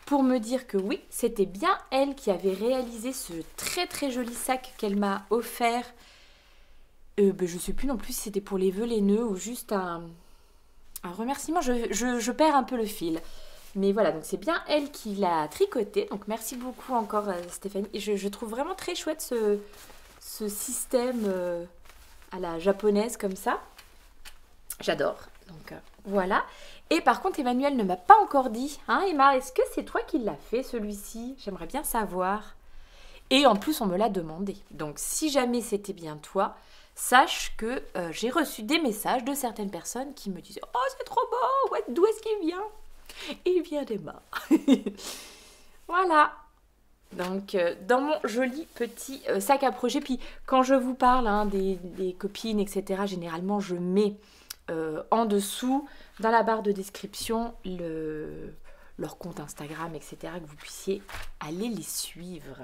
Pour me dire que oui, c'était bien elle qui avait réalisé ce très très joli sac qu'elle m'a offert. Je ne sais plus non plus si c'était pour les vœux, les nœuds ou juste un remerciement. Je perds un peu le fil. Mais voilà, donc c'est bien elle qui l'a tricoté. Donc merci beaucoup encore Stéphanie. Et je trouve vraiment très chouette ce système à la japonaise comme ça. J'adore. Donc voilà. Et par contre, Emmanuel ne m'a pas encore dit. Hein, Emma, est-ce que c'est toi qui l'as fait celui-ci? J'aimerais bien savoir. Et en plus, on me l'a demandé. Donc si jamais c'était bien toi, sache que j'ai reçu des messages de certaines personnes qui me disaient « Oh, c'est trop beau, ouais, d'où est-ce qu'il vient ?» Il vient d'Emma. Voilà. Donc, dans mon joli petit sac à projet, puis quand je vous parle hein, des copines, etc., généralement, je mets en dessous, dans la barre de description, leur compte Instagram, etc., que vous puissiez aller les suivre.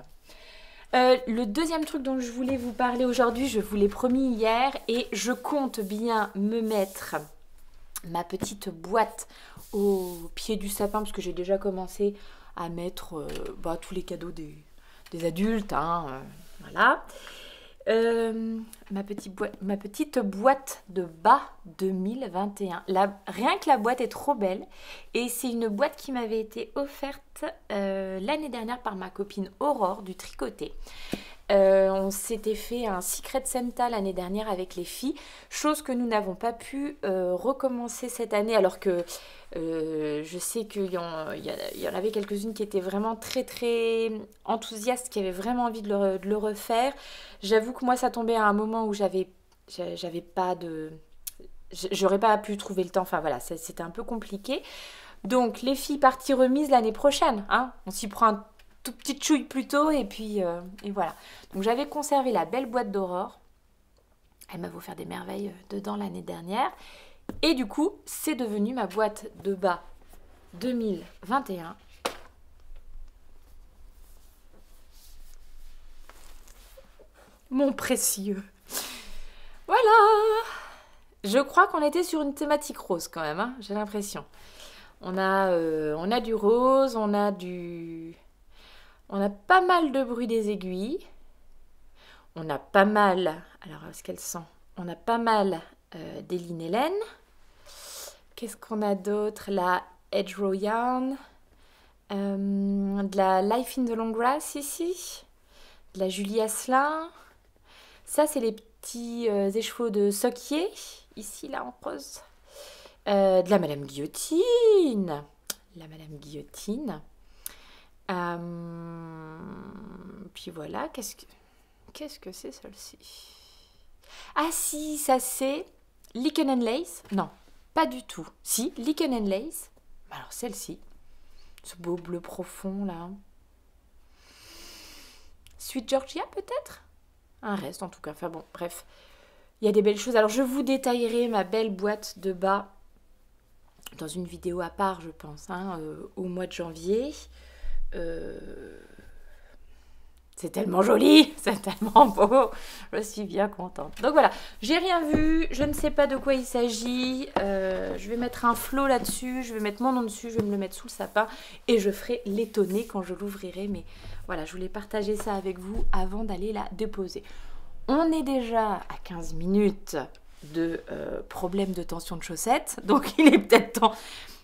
Le deuxième truc dont je voulais vous parler aujourd'hui, je vous l'ai promis hier, et je compte bien me mettre ma petite boîte au pied du sapin, parce que j'ai déjà commencé à mettre tous les cadeaux des adultes, hein, voilà. Ma petite boîte de bas 2021. Rien que la boîte est trop belle, et c'est une boîte qui m'avait été offerte l'année dernière par ma copine Aurore du Tricoté. On s'était fait un Secret Santa l'année dernière avec les filles, chose que nous n'avons pas pu recommencer cette année, alors que je sais qu'il y en avait quelques-unes qui étaient vraiment très très enthousiastes, qui avaient vraiment envie de le refaire. J'avoue que moi ça tombait à un moment où j'avais pas de... J'aurais pas pu trouver le temps, enfin voilà, c'était un peu compliqué. Donc les filles, partie remise l'année prochaine, hein, on s'y prend un tout petit chouille plus tôt, et puis et voilà. Donc j'avais conservé la belle boîte d'Aurore. Elle m'a offert des merveilles dedans l'année dernière. Et du coup, c'est devenu ma boîte de bas 2021. Mon précieux. Voilà. Je crois qu'on était sur une thématique rose quand même, hein, j'ai l'impression. On a du rose, on a pas mal de bruit des aiguilles. On a pas mal... Alors, est-ce qu'elles sont? On a pas mal des Hélène. Qu'est-ce qu'on a d'autre? La Hedgerow Yarn. De la Life in the Long Grass ici. De la Julie Asselin. Ça, c'est les petits écheveaux de Soquier. Ici, là, en rose. De la Madame Guillotine. La Madame Guillotine. Puis voilà, qu'est-ce que c'est celle-ci? Ah si, ça c'est Lichen and Lace. Non, pas du tout. Si, Lichen and Lace. Alors celle-ci, ce beau bleu profond là. Sweet Georgia peut-être? Un reste en tout cas, enfin bon, bref. Il y a des belles choses. Alors je vous détaillerai ma belle boîte de bas dans une vidéo à part, je pense, hein, au mois de janvier. C'est tellement joli, c'est tellement beau, je suis bien contente. Donc voilà, j'ai rien vu, je ne sais pas de quoi il s'agit. Je vais mettre un flot là-dessus, je vais mettre mon nom dessus, je vais me le mettre sous le sapin et je ferai l'étonner quand je l'ouvrirai. Mais voilà, je voulais partager ça avec vous avant d'aller la déposer. On est déjà à 15 minutes de problème de tension de chaussettes, donc il est peut-être temps.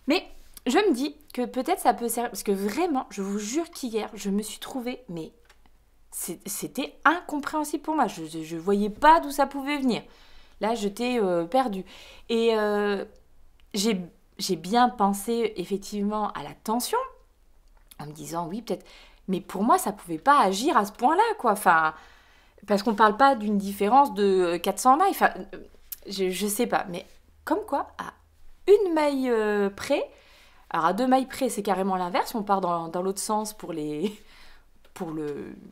Mais je me dis que peut-être ça peut servir, parce que vraiment, je vous jure qu'hier, je me suis trouvée, mais c'était incompréhensible pour moi. Je ne voyais pas d'où ça pouvait venir. Là, j'étais perdue. Et j'ai bien pensé effectivement à la tension, en me disant oui, peut-être. Mais pour moi, ça ne pouvait pas agir à ce point-là, quoi. Enfin, parce qu'on ne parle pas d'une différence de 400 mailles. Enfin, je ne sais pas. Mais comme quoi, à une maille près, alors à 2 mailles près, c'est carrément l'inverse. On part dans l'autre sens pour le,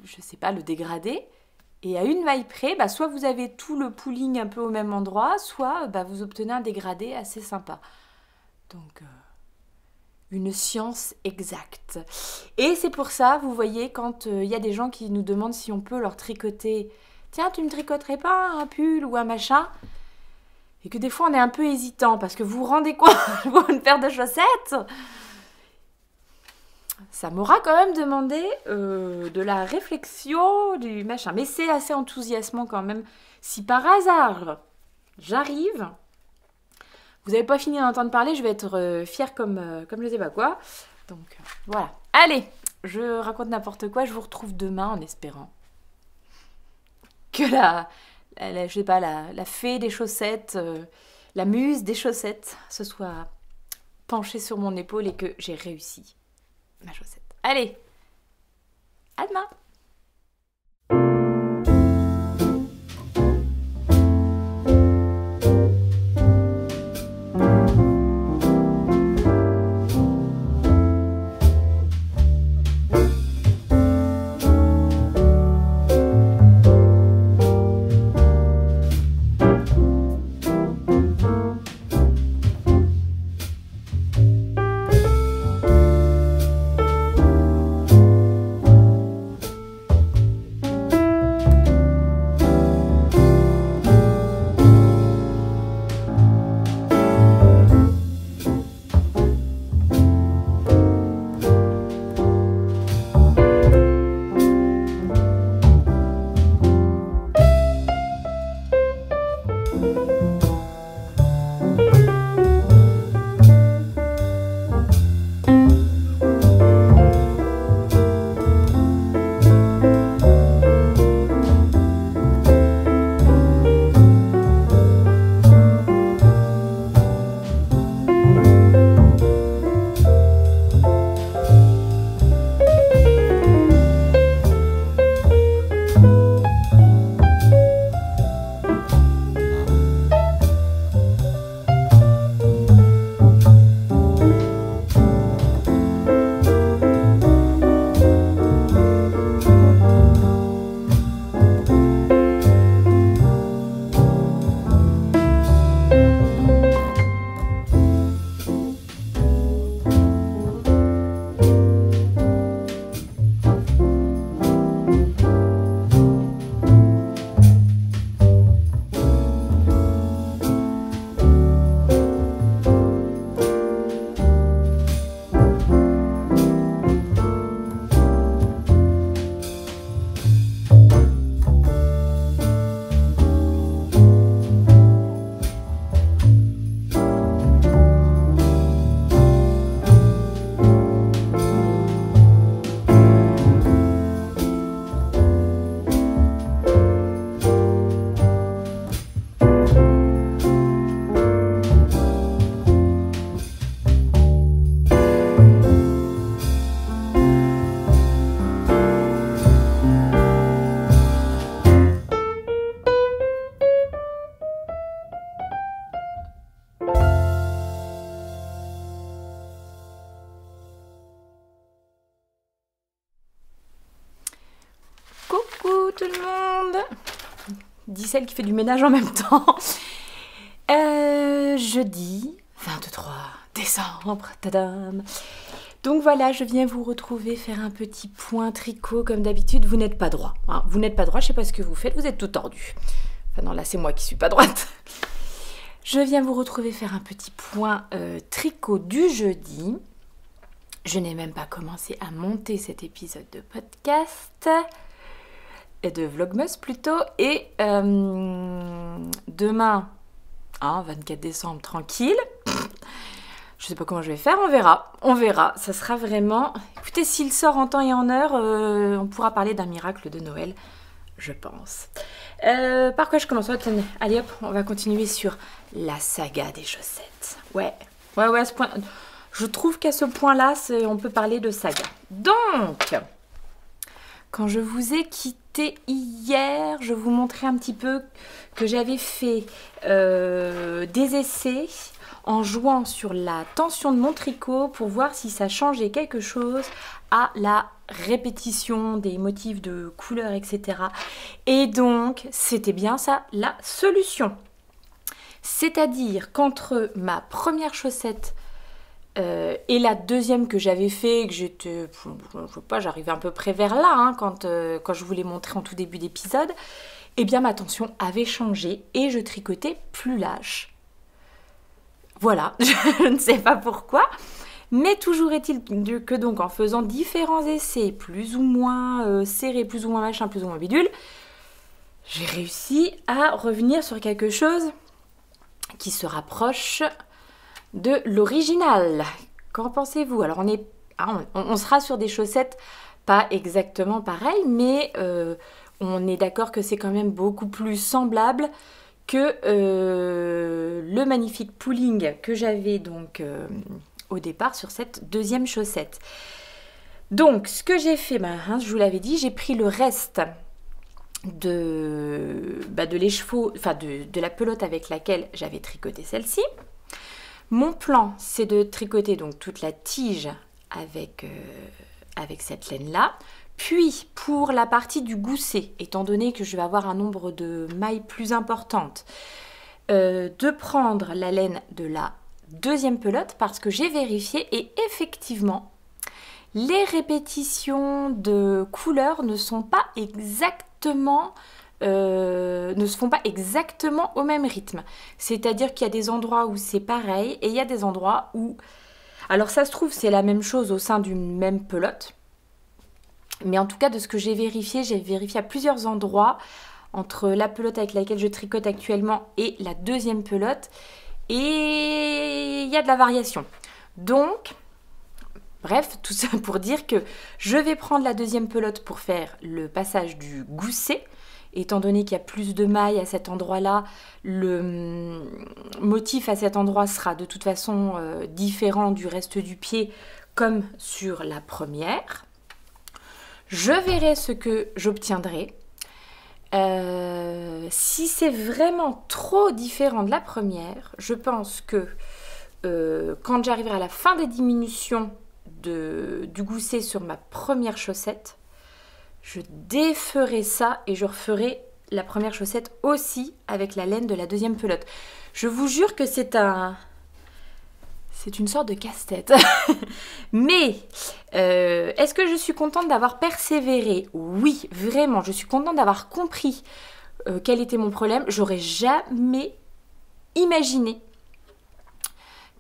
je sais pas, le dégradé. Et à une maille près, soit vous avez tout le pooling un peu au même endroit, soit vous obtenez un dégradé assez sympa. Donc, une science exacte. Et c'est pour ça, vous voyez, quand il y a des gens qui nous demandent si on peut leur tricoter tiens, tu me tricoterais pas un pull ou un machin? Et que des fois, on est un peu hésitant parce que vous vous rendez compte pour une paire de chaussettes, ça m'aura quand même demandé de la réflexion, du machin. Mais c'est assez enthousiasmant quand même. Si par hasard, j'arrive, vous n'avez pas fini d'entendre parler, je vais être fière comme je sais pas quoi. Donc, voilà. Allez, je raconte n'importe quoi, je vous retrouve demain en espérant que je sais pas, la fée des chaussettes, la muse des chaussettes se soit penchée sur mon épaule et que j'ai réussi ma chaussette. Allez, à demain! Coucou tout le monde, dit celle qui fait du ménage en même temps. Jeudi 23 décembre, tadam. Donc voilà, je viens vous retrouver faire un petit point tricot comme d'habitude. Vous n'êtes pas droit, hein. Vous n'êtes pas droit, je sais pas ce que vous faites, vous êtes tout tordu. Enfin non, là c'est moi qui suis pas droite. Je viens vous retrouver faire un petit point tricot du jeudi. Je n'ai même pas commencé à monter cet épisode de podcast, de Vlogmas plutôt. Et demain, hein, 24 décembre, tranquille. Je sais pas comment je vais faire, on verra. On verra, ça sera vraiment... Écoutez, s'il sort en temps et en heure, on pourra parler d'un miracle de Noël, je pense. Par quoi je commence? Allez hop, on va continuer sur la saga des chaussettes. Ouais, à ce point... Je trouve qu'à ce point-là, on peut parler de saga. Donc, quand je vous ai quitté hier, je vous montrais un petit peu que j'avais fait des essais en jouant sur la tension de mon tricot pour voir si ça changeait quelque chose à la répétition des motifs de couleurs, etc. Et donc, c'était bien ça la solution. C'est-à-dire qu'entre ma première chaussette et la deuxième que j'avais fait, que j'étais, je sais pas, j'arrivais à peu près vers là, hein, quand je vous l'ai montré en tout début d'épisode, eh bien ma tension avait changé et je tricotais plus lâche. Voilà, je ne sais pas pourquoi, mais toujours est-il que donc en faisant différents essais, plus ou moins serrés, plus ou moins machin, plus ou moins bidule, j'ai réussi à revenir sur quelque chose qui se rapproche de l'original. Qu'en pensez-vous? Alors on sera sur des chaussettes pas exactement pareilles, mais on est d'accord que c'est quand même beaucoup plus semblable que le magnifique pooling que j'avais donc au départ sur cette deuxième chaussette. Donc ce que j'ai fait, je vous l'avais dit, j'ai pris le reste de l'écheveau, enfin de la pelote avec laquelle j'avais tricoté celle-ci. Mon plan, c'est de tricoter donc toute la tige avec cette laine-là. Puis, pour la partie du gousset, étant donné que je vais avoir un nombre de mailles plus importantes, de prendre la laine de la deuxième pelote parce que j'ai vérifié et effectivement, les répétitions de couleurs ne sont pas exactement ne se font pas exactement au même rythme. C'est-à-dire qu'il y a des endroits où c'est pareil et il y a des endroits où... Alors ça se trouve, c'est la même chose au sein d'une même pelote. Mais en tout cas, de ce que j'ai vérifié à plusieurs endroits entre la pelote avec laquelle je tricote actuellement et la deuxième pelote. Et il y a de la variation. Donc, bref, tout ça pour dire que je vais prendre la deuxième pelote pour faire le passage du gousset. Étant donné qu'il y a plus de mailles à cet endroit-là, le motif à cet endroit sera de toute façon différent du reste du pied comme sur la première. Je verrai ce que j'obtiendrai. Si c'est vraiment trop différent de la première, je pense que quand j'arriverai à la fin des diminutions du gousset sur ma première chaussette, je déferai ça et je referai la première chaussette aussi avec la laine de la deuxième pelote. Je vous jure que c'est une sorte de casse-tête. Mais est-ce que je suis contente d'avoir persévéré? Oui, vraiment, je suis contente d'avoir compris quel était mon problème. J'aurais jamais imaginé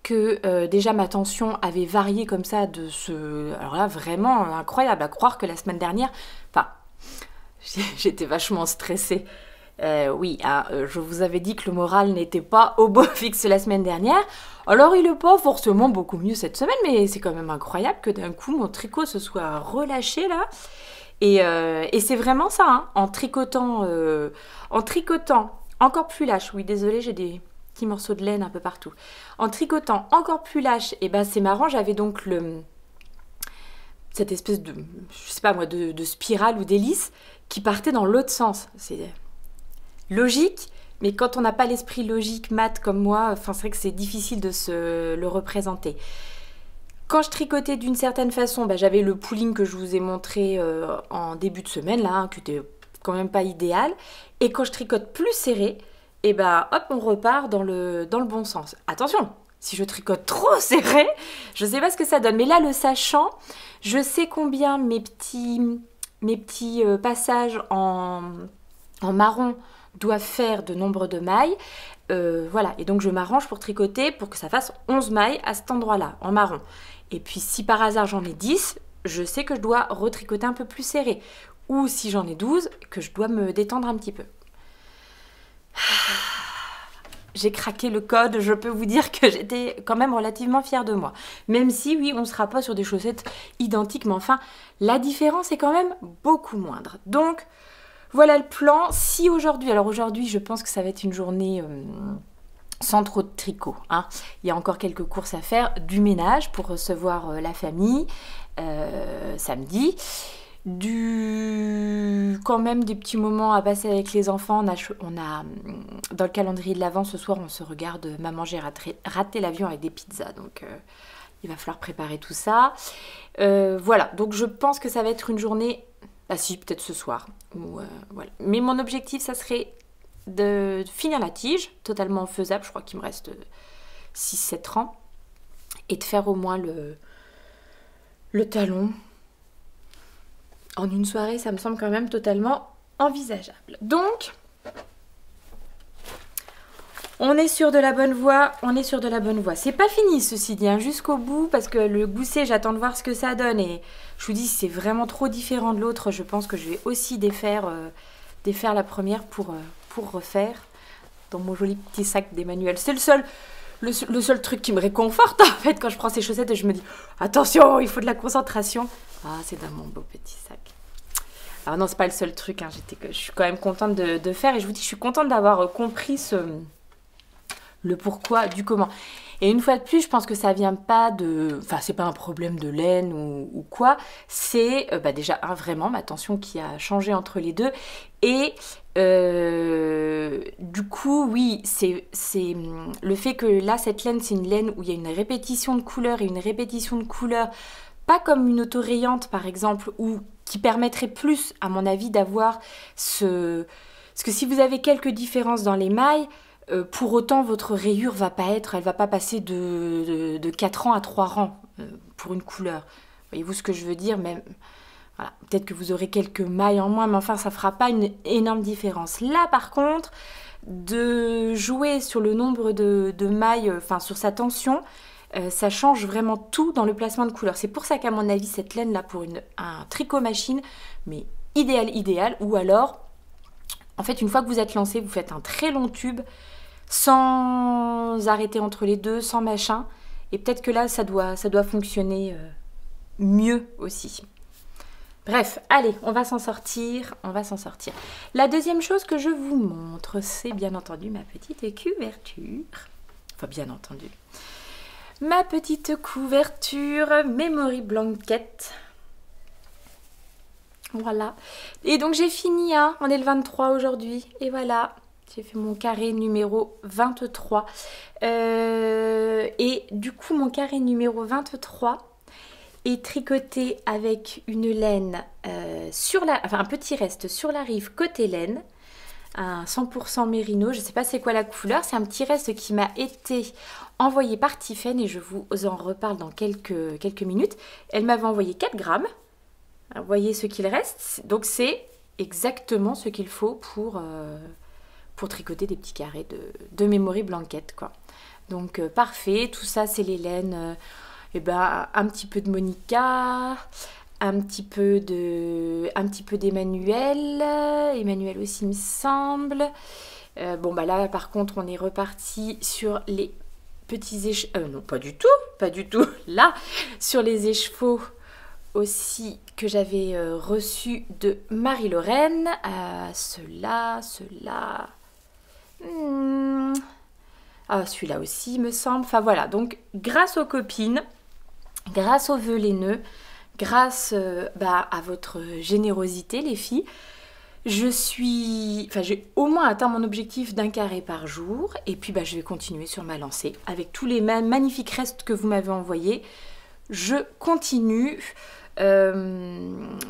que déjà ma tension avait varié comme ça de ce... Alors là, vraiment incroyable à croire que la semaine dernière... Enfin, j'étais vachement stressée. Oui, je vous avais dit que le moral n'était pas au beau fixe la semaine dernière. Alors il n'est pas forcément beaucoup mieux cette semaine, mais c'est quand même incroyable que d'un coup mon tricot se soit relâché là. Et c'est vraiment ça, hein, en tricotant encore plus lâche. Oui, désolée, j'ai des petits morceaux de laine un peu partout. En tricotant encore plus lâche, et ben c'est marrant, j'avais donc cette espèce de, je sais pas moi, de spirale ou d'hélice qui partait dans l'autre sens. C'est logique, mais quand on n'a pas l'esprit logique mat comme moi, enfin c'est vrai que c'est difficile de se le représenter. Quand je tricotais d'une certaine façon, j'avais le pooling que je vous ai montré en début de semaine, là, qui était quand même pas idéal. Et quand je tricote plus serré, et hop, on repart dans le bon sens. Attention, si je tricote trop serré, je sais pas ce que ça donne. Mais là, le sachant, je sais combien mes petits passages en marron doivent faire de nombre de mailles. Voilà, et donc je m'arrange pour tricoter pour que ça fasse 11 mailles à cet endroit-là, en marron. Et puis si par hasard j'en ai 10, je sais que je dois retricoter un peu plus serré. Ou si j'en ai 12, que je dois me détendre un petit peu. J'ai craqué le code, je peux vous dire que j'étais quand même relativement fière de moi. Même si, oui, on ne sera pas sur des chaussettes identiques, mais enfin, la différence est quand même beaucoup moindre. Donc, voilà le plan. Si aujourd'hui, alors aujourd'hui, je pense que ça va être une journée sans trop de tricot, hein. Il y a encore quelques courses à faire, du ménage pour recevoir la famille samedi. Quand même des petits moments à passer avec les enfants. On a dans le calendrier de l'Avent ce soir, on se regarde Maman j'ai raté l'avion avec des pizzas, donc il va falloir préparer tout ça. Voilà, donc je pense que ça va être une journée, si peut-être ce soir, voilà. Mais mon objectif ça serait de finir la tige, totalement faisable, je crois qu'il me reste 6-7 rangs, et de faire au moins le talon. En une soirée, ça me semble quand même totalement envisageable. Donc, On est sur de la bonne voie, on est sur de la bonne voie. C'est pas fini ceci dit, hein, jusqu'au bout, parce que le gousset, j'attends de voir ce que ça donne. Et je vous dis, si c'est vraiment trop différent de l'autre, je pense que je vais aussi défaire la première pour refaire dans mon joli petit sac d'Emmanuel. C'est le seul truc qui me réconforte en fait quand je prends ces chaussettes et je me dis attention, il faut de la concentration. Ah, c'est dans mon beau petit sac. Alors non, c'est pas le seul truc, hein, je suis quand même contente de faire et je vous dis, je suis contente d'avoir compris le pourquoi du comment. Et une fois de plus, je pense que ça vient pas de... Enfin, c'est pas un problème de laine ou quoi. C'est déjà, vraiment, ma tension qui a changé entre les deux. Et du coup, oui, c'est le fait que là, cette laine, c'est une laine où il y a une répétition de couleurs et une répétition de couleurs, pas comme une autorayante, par exemple, ou qui permettrait plus, à mon avis, d'avoir ce... Parce que si vous avez quelques différences dans les mailles, pour autant, votre rayure elle va pas passer de 4 rangs à 3 rangs pour une couleur. Voyez-vous ce que je veux dire? Même, voilà, peut-être que vous aurez quelques mailles en moins, mais enfin, ça fera pas une énorme différence. Là, par contre, de jouer sur le nombre de mailles, enfin, sur sa tension, ça change vraiment tout dans le placement de couleurs. C'est pour ça qu'à mon avis, cette laine-là, pour un tricot machine, mais idéal, ou alors, en fait, une fois que vous êtes lancé, vous faites un très long tube, sans arrêter entre les deux, sans machin. Et peut-être que là, ça doit fonctionner mieux aussi. Bref, allez, on va s'en sortir, La deuxième chose que je vous montre, c'est bien entendu ma petite couverture. Enfin, bien entendu. Ma petite couverture Memory Blanket. Voilà. Et donc, j'ai fini, hein. On est le 23 aujourd'hui. Et voilà. J'ai fait mon carré numéro 23. Et du coup, mon carré numéro 23 est tricoté avec une laine un petit reste sur la rive côté laine. Un 100% mérino. Je ne sais pas c'est quoi la couleur. C'est un petit reste qui m'a été envoyé par Tiffen et je vous en reparle dans quelques minutes. Elle m'avait envoyé 4 grammes. Alors, vous voyez ce qu'il reste. Donc, c'est exactement ce qu'il faut pour tricoter des petits carrés de Memory Blanket, quoi. Donc, parfait. Tout ça, c'est les laines. Un petit peu de Monica, un petit peu d'Emmanuel. Emmanuel aussi, il me semble. Là, par contre, on est reparti sur les petits écheveaux. Non, pas du tout. Là, sur les écheveaux aussi que j'avais reçu de Marie-Lorraine. Ceux-là. Celui-là aussi, il me semble. Enfin, voilà. Donc, grâce aux copines, grâce aux vœux laineux, grâce à votre générosité, les filles, j'ai au moins atteint mon objectif d'un carré par jour. Et puis, je vais continuer sur ma lancée. Avec tous les magnifiques restes que vous m'avez envoyés, je continue.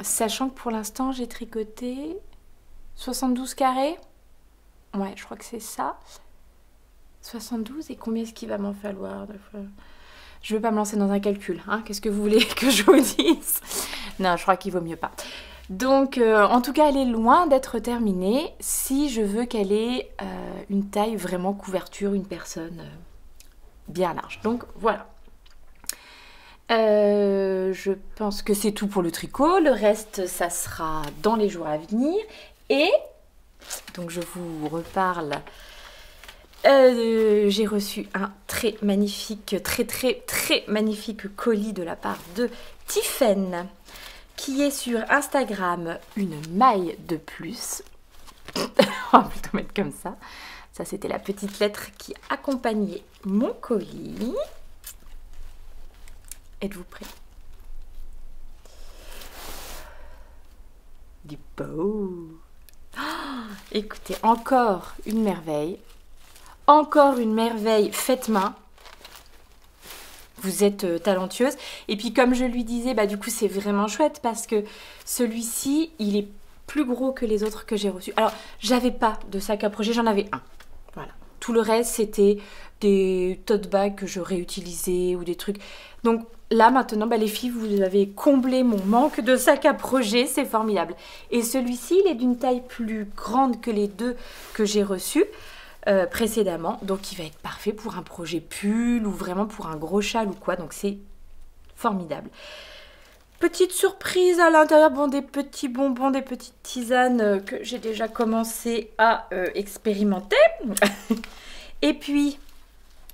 Sachant que pour l'instant, j'ai tricoté 72 carrés. Ouais, je crois que c'est ça. 72, et combien est-ce qu'il va m'en falloir? Je ne veux pas me lancer dans un calcul, hein. Qu'est-ce que vous voulez que je vous dise? Non, je crois qu'il vaut mieux pas. Donc, en tout cas, elle est loin d'être terminée si je veux qu'elle ait une taille vraiment couverture, une personne bien large. Donc, voilà. Je pense que c'est tout pour le tricot. Le reste, ça sera dans les jours à venir. Et, donc, je vous reparle... j'ai reçu un très magnifique colis de la part de Tiffen, qui est sur Instagram une maille de plus. On va plutôt mettre comme ça. Ça, c'était la petite lettre qui accompagnait mon colis. Êtes-vous prêts? Du beau. Écoutez, encore une merveille. Encore une merveille faite main. Vous êtes talentueuse. Et puis comme je lui disais, du coup c'est vraiment chouette parce que celui-ci, il est plus gros que les autres que j'ai reçus. Alors, j'avais pas de sac à projet, j'en avais un. Voilà. Tout le reste, c'était des tote bags que je réutilisais ou des trucs. Donc là, maintenant, les filles, vous avez comblé mon manque de sac à projet. C'est formidable. Et celui-ci, il est d'une taille plus grande que les deux que j'ai reçus. précédemment. Donc il va être parfait pour un projet pull ou vraiment pour un gros châle ou quoi. Donc c'est formidable. Petite surprise à l'intérieur, bon, des petits bonbons, des petites tisanes que j'ai déjà commencé à expérimenter. Et puis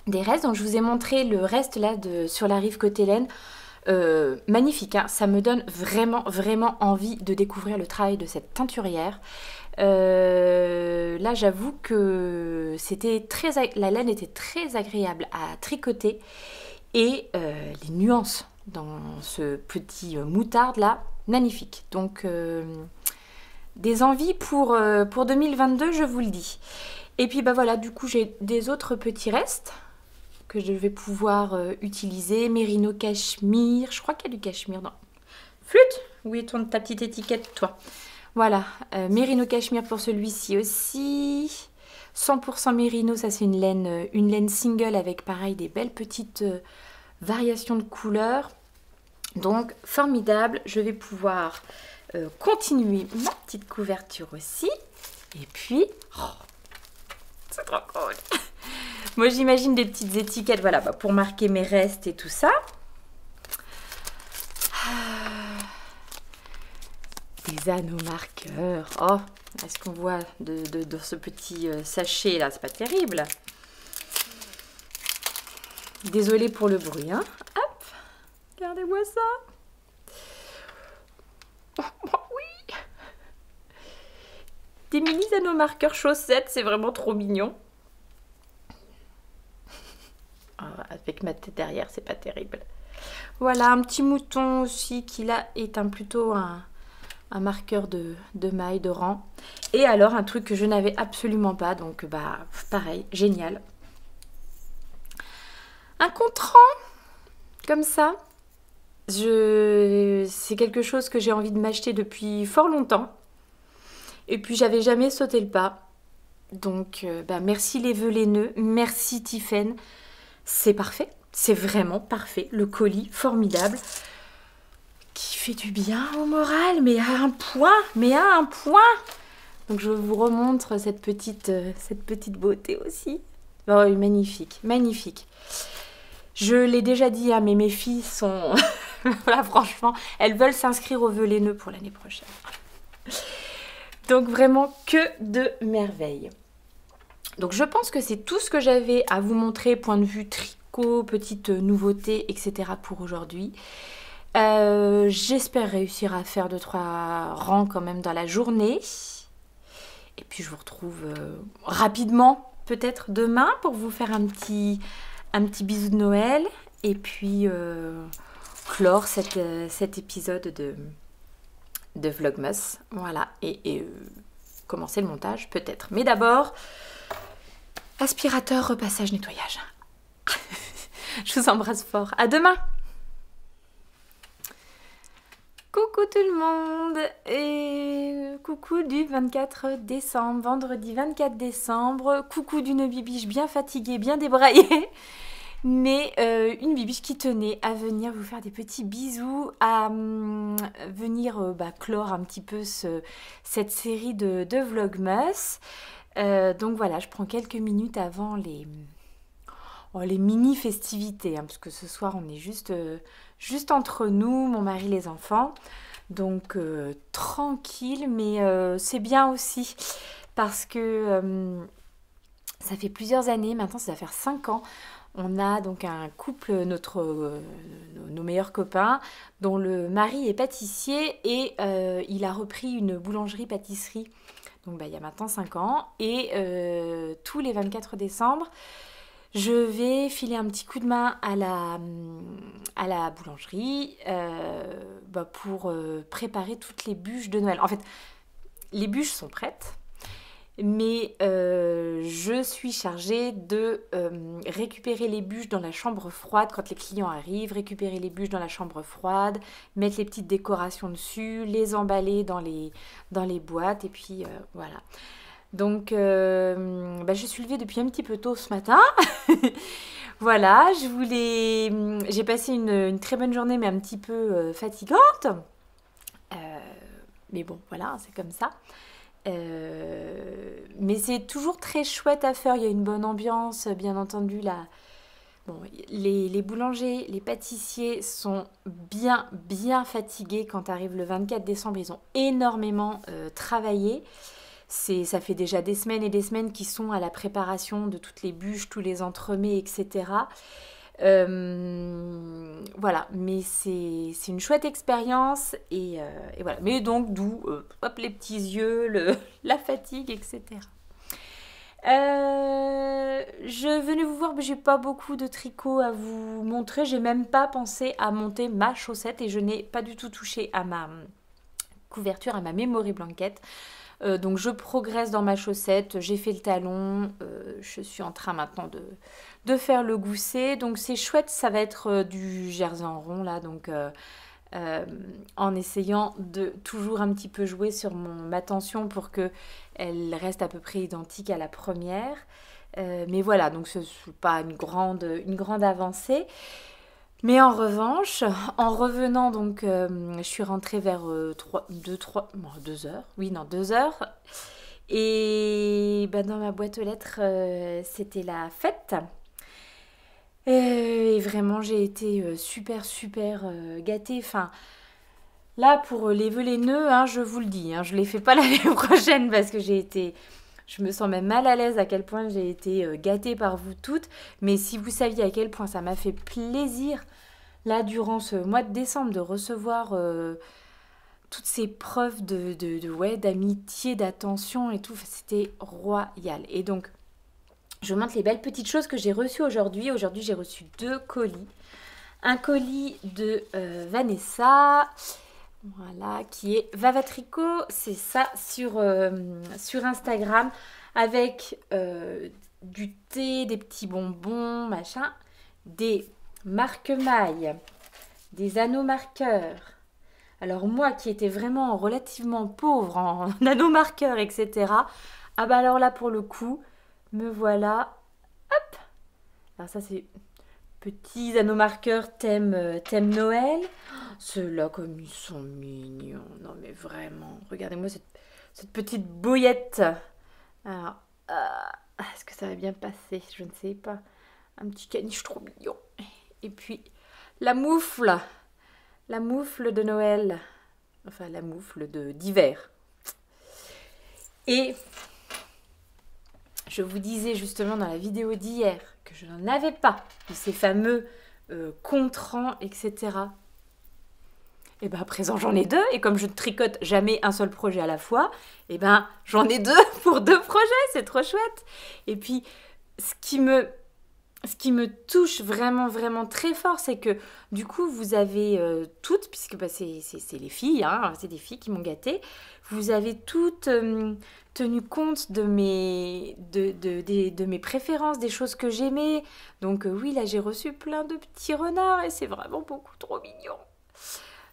des restes, donc je vous ai montré le reste là sur la rive côté laine. Magnifique, hein, ça me donne vraiment envie de découvrir le travail de cette teinturière. Là j'avoue que la laine était très agréable à tricoter et les nuances dans ce petit moutarde là, magnifique. Donc des envies pour 2022, je vous le dis. Et puis bah voilà, du coup j'ai des autres petits restes que je vais pouvoir utiliser. Mérino cachemire, je crois qu'il y a du cachemire dans... Flûte? Oui, tourne ta petite étiquette, toi. Voilà, mérino cachemire pour celui-ci aussi. 100% mérino, ça c'est une laine single avec pareil des belles petites variations de couleurs. Donc formidable, je vais pouvoir continuer ma petite couverture aussi. Et puis, oh, c'est trop cool. Moi j'imagine des petites étiquettes, voilà, bah, pour marquer mes restes et tout ça. Des anneaux marqueurs. Oh, est-ce qu'on voit dans ce petit sachet là, c'est pas terrible. Désolée pour le bruit, hein. Hop, regardez-moi ça. Oh, oui. Des mini anneaux marqueurs chaussettes, c'est vraiment trop mignon. Avec ma tête derrière, c'est pas terrible. Voilà, un petit mouton aussi qui là est plutôt un marqueur de maille, de rang. Et alors un truc que je n'avais absolument pas, donc bah pareil, génial. Un contrant comme ça, c'est quelque chose que j'ai envie de m'acheter depuis fort longtemps. Et puis j'avais jamais sauté le pas. Donc bah, merci les vœux laineux, merci Tiffen. C'est parfait, c'est vraiment parfait. Le colis, formidable, qui fait du bien au moral, mais à un point, Donc je vous remontre cette petite beauté aussi. Oh, magnifique, magnifique. Je l'ai déjà dit, hein, mais mes filles sont... voilà, franchement, elles veulent s'inscrire au vœu laineux pour l'année prochaine. Donc vraiment que de merveilles. Donc je pense que c'est tout ce que j'avais à vous montrer, point de vue tricot, petite nouveauté, etc. pour aujourd'hui. J'espère réussir à faire 2-3 rangs quand même dans la journée. Et puis je vous retrouve rapidement, peut-être demain, pour vous faire un petit bisou de Noël. Et puis clore cet épisode de Vlogmas. Voilà, et commencer le montage peut-être. Mais d'abord... aspirateur, repassage, nettoyage. Je vous embrasse fort. À demain. Coucou tout le monde et coucou du 24 décembre, vendredi 24 décembre. Coucou d'une bibiche bien fatiguée, bien débraillée. Mais une bibiche qui tenait à venir vous faire des petits bisous, à venir clore un petit peu cette série de Vlogmas. Donc voilà, je prends quelques minutes avant les mini festivités, hein, parce que ce soir on est juste entre nous, mon mari, les enfants. Donc tranquille, mais c'est bien aussi parce que ça fait plusieurs années, maintenant ça va faire 5 ans. On a donc un couple, nos meilleurs copains, dont le mari est pâtissier et il a repris une boulangerie-pâtisserie. Donc il y a maintenant 5 ans. Et tous les 24 décembre, je vais filer un petit coup de main à la boulangerie pour préparer toutes les bûches de Noël. En fait, les bûches sont prêtes. Mais je suis chargée de récupérer les bûches dans la chambre froide quand les clients arrivent, récupérer les bûches dans la chambre froide, mettre les petites décorations dessus, les emballer dans les boîtes et puis voilà. Donc je suis levée depuis un petit peu tôt ce matin. Voilà, j'ai passé une très bonne journée mais un petit peu fatigante. Mais bon, voilà, c'est comme ça. Mais c'est toujours très chouette à faire, il y a une bonne ambiance, bien entendu. Là. Bon, les boulangers, les pâtissiers sont bien fatigués quand arrive le 24 décembre. Ils ont énormément travaillé. Ça fait déjà des semaines et des semaines qu'ils sont à la préparation de toutes les bûches, tous les entremets, etc. Voilà, mais c'est une chouette expérience et voilà. Mais donc d'où hop, les petits yeux, la fatigue, etc. Je venais vous voir, mais j'ai pas beaucoup de tricot à vous montrer. J'ai même pas pensé à monter ma chaussette et je n'ai pas du tout touché à ma couverture, à ma memory blanket. Donc je progresse dans ma chaussette, j'ai fait le talon, je suis en train maintenant de faire le gousset. Donc c'est chouette, ça va être du jersey en rond là, donc en essayant de toujours un petit peu jouer sur ma tension pour qu'elle reste à peu près identique à la première. Mais voilà, donc ce n'est pas une grande avancée. Mais en revanche, en revenant, donc, je suis rentrée vers 2 heures. Oui, non, 2 heures. Et dans ma boîte aux lettres, c'était la fête. Et vraiment, j'ai été super gâtée. Enfin, là, pour les vœux, les nœuds, hein, je vous le dis, hein, je ne les fais pas l'année prochaine parce que je me sens même mal à l'aise à quel point j'ai été gâtée par vous toutes. Mais si vous saviez à quel point ça m'a fait plaisir, là, durant ce mois de décembre, de recevoir toutes ces preuves d'amitié, d'attention et tout, c'était royal. Et donc, je vous montre les belles petites choses que j'ai reçues aujourd'hui. Aujourd'hui, j'ai reçu 2 colis. Un colis de Vanessa, voilà, qui est Vava Tricot, c'est ça, sur Instagram, avec du thé, des petits bonbons, machin, des marque-mailles, des anneaux marqueurs. Alors moi, qui étais vraiment relativement pauvre en anneaux marqueurs, etc., ah bah alors là, pour le coup, me voilà, hop. Alors ça, c'est petits anneaux marqueurs thème Noël. Ceux-là, comme ils sont mignons. Non, mais vraiment. Regardez-moi cette petite bouillette. Alors, est-ce que ça va bien passer? Je ne sais pas. Un petit caniche trop mignon. Et puis, la moufle. La moufle de Noël. Enfin, la moufle d'hiver. Et je vous disais justement dans la vidéo d'hier que je n'en avais pas de ces fameux contrans, etc. Et bien à présent j'en ai 2 et comme je ne tricote jamais un seul projet à la fois, et ben j'en ai 2 pour 2 projets, c'est trop chouette. Et puis ce qui me touche vraiment très fort, c'est que du coup vous avez toutes, puisque c'est les filles, hein, c'est des filles qui m'ont gâtée, vous avez toutes tenu compte de mes préférences, des choses que j'aimais. Donc oui, là j'ai reçu plein de petits renards et c'est vraiment beaucoup trop mignon.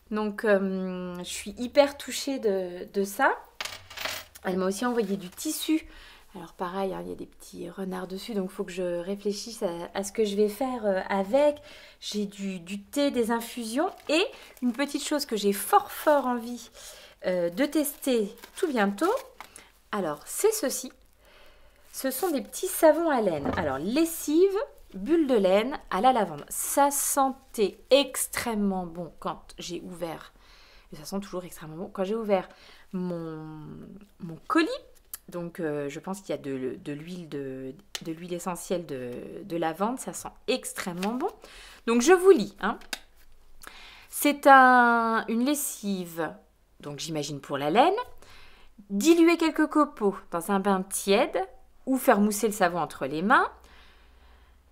Donc je suis hyper touchée de ça. Elle m'a aussi envoyé du tissu. Alors pareil, hein, il y a des petits renards dessus, donc il faut que je réfléchisse à ce que je vais faire avec. J'ai du thé, des infusions et une petite chose que j'ai fort envie de tester tout bientôt. Alors, c'est ceci. Ce sont des petits savons à laine. Alors, lessive, bulle de laine à la lavande. Ça sentait extrêmement bon quand j'ai ouvert. Et ça sent toujours extrêmement bon. Quand j'ai ouvert mon colis, donc je pense qu'il y a de l'huile essentielle de lavande. Ça sent extrêmement bon. Donc, je vous lis. Hein. C'est une lessive, donc j'imagine pour la laine. Diluer quelques copeaux dans un bain tiède ou faire mousser le savon entre les mains.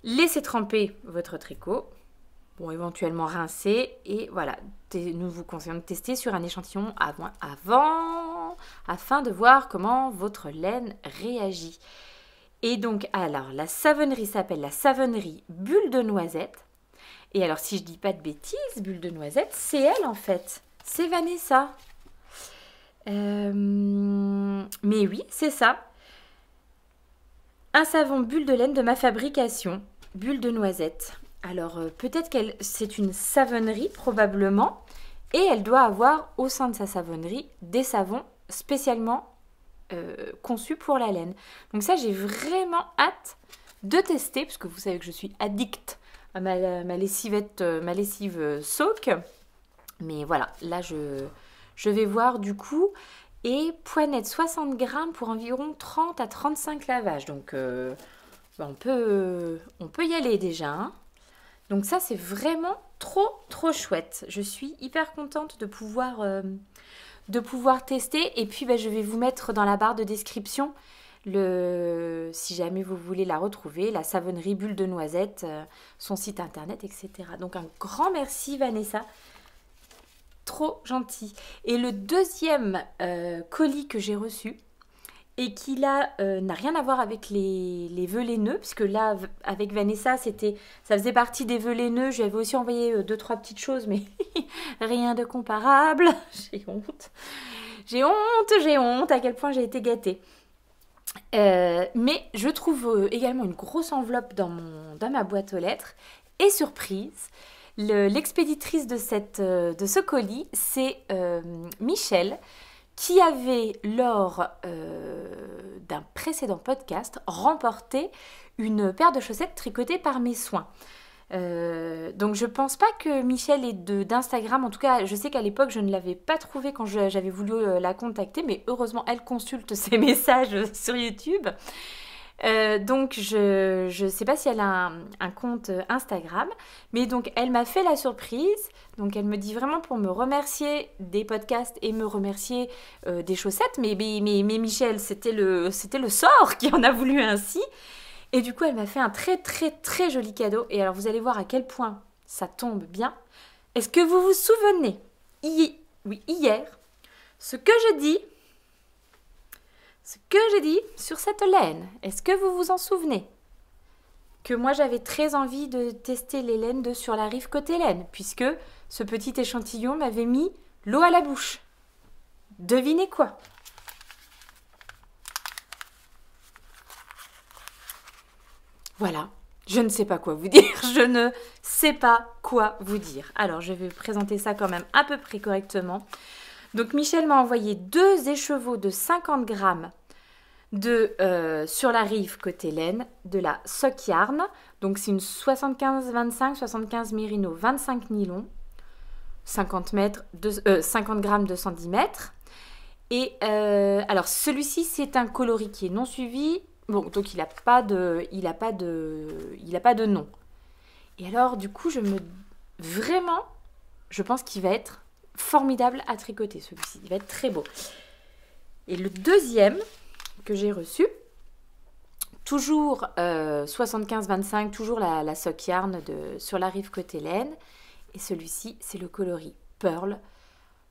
Laissez tremper votre tricot. Bon, éventuellement rincer. Et voilà, nous vous conseillons de tester sur un échantillon avant afin de voir comment votre laine réagit. Et donc, alors, la savonnerie s'appelle la savonnerie Bulle de Noisette. Et alors, si je dis pas de bêtises, Bulle de Noisette, c'est elle en fait. C'est Vanessa. Mais oui, c'est ça. Un savon bulle de laine de ma fabrication, bulle de noisette. Alors peut-être c'est une savonnerie probablement, et elle doit avoir au sein de sa savonnerie des savons spécialement conçu pour la laine. Donc ça, j'ai vraiment hâte de tester, parce que vous savez que je suis addict à ma lessive Soak. Mais voilà, là, je vais voir du coup. Et poignette 60 grammes pour environ 30 à 35 lavages. Donc, on peut y aller déjà. Hein. Donc ça, c'est vraiment trop chouette. Je suis hyper contente de pouvoir tester. Et puis, je vais vous mettre dans la barre de description, si jamais vous voulez la retrouver, la savonnerie Bulle de Noisette, son site internet, etc. Donc, un grand merci, Vanessa. Trop gentil. Et le deuxième colis que j'ai reçu, et qui là n'a rien à voir avec les vœux laineux, puisque là avec Vanessa ça faisait partie des vœux laineux. Je lui avais aussi envoyé 2-3 petites choses, mais rien de comparable. J'ai honte à quel point j'ai été gâtée. Mais je trouve également une grosse enveloppe dans ma boîte aux lettres. Et surprise, l'expéditrice de ce colis, c'est Michel, qui avait, lors d'un précédent podcast, remporté une paire de chaussettes tricotées par mes soins. Donc je pense pas que Michel est d'Instagram. En tout cas, je sais qu'à l'époque, je ne l'avais pas trouvée quand j'avais voulu la contacter, mais heureusement, elle consulte ses messages sur YouTube. Donc je sais pas si elle a un compte Instagram, mais donc elle m'a fait la surprise. Donc elle me dit vraiment pour me remercier des podcasts et me remercier des chaussettes, mais Michel, c'était le sort qui en a voulu ainsi. Et du coup elle m'a fait un très joli cadeau. Et alors vous allez voir à quel point ça tombe bien. Est-ce que vous vous souvenez, hier, ce que j'ai dit sur cette laine, est-ce que vous vous en souvenez? Que moi j'avais très envie de tester les laines de Sur la Rive côté laine, puisque ce petit échantillon m'avait mis l'eau à la bouche. Devinez quoi? Voilà, je ne sais pas quoi vous dire, je ne sais pas quoi vous dire. Alors je vais vous présenter ça quand même à peu près correctement. Donc Michel m'a envoyé 2 écheveaux de 50 grammes Sur la Rive côté laine, de la Sock Yarn. Donc c'est une 75-25, 75 mérino, 25 nylon, 50 grammes 210 mètres. Et alors celui-ci, c'est un coloris qui est non suivi. Bon, donc il n'a pas de nom. Et alors du coup, je pense qu'il va être formidable à tricoter, celui-ci. Il va être très beau. Et le deuxième que j'ai reçu, toujours 75-25, toujours la Sock Yarn Sur la Rive côté laine. Et celui-ci, c'est le coloris Pearl,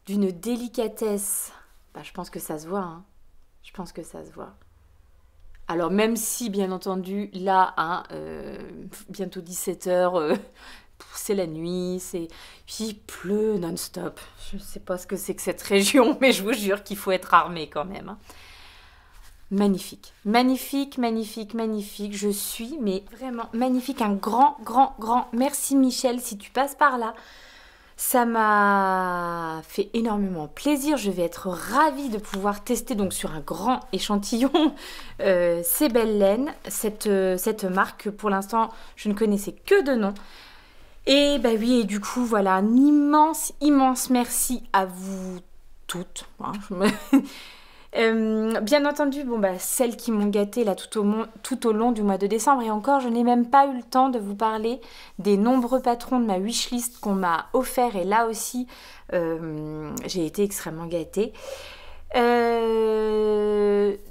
d'une délicatesse. Je pense que ça se voit. Hein. Je pense que ça se voit. Alors même si, bien entendu, là, bientôt 17h, c'est la nuit, puis il pleut non-stop. Je ne sais pas ce que c'est que cette région, mais je vous jure qu'il faut être armé quand même. Hein. Magnifique, magnifique. Je suis, mais vraiment magnifique. Un grand merci Michel, si tu passes par là. Ça m'a fait énormément plaisir. Je vais être ravie de pouvoir tester donc sur un grand échantillon ces belles laines, cette marque que pour l'instant je ne connaissais que de nom. Et oui, et du coup voilà, un immense merci à vous toutes. Hein, bien entendu, celles qui m'ont gâtée là tout au long du mois de décembre, et encore, je n'ai même pas eu le temps de vous parler des nombreux patrons de ma wishlist qu'on m'a offert, et là aussi, j'ai été extrêmement gâtée.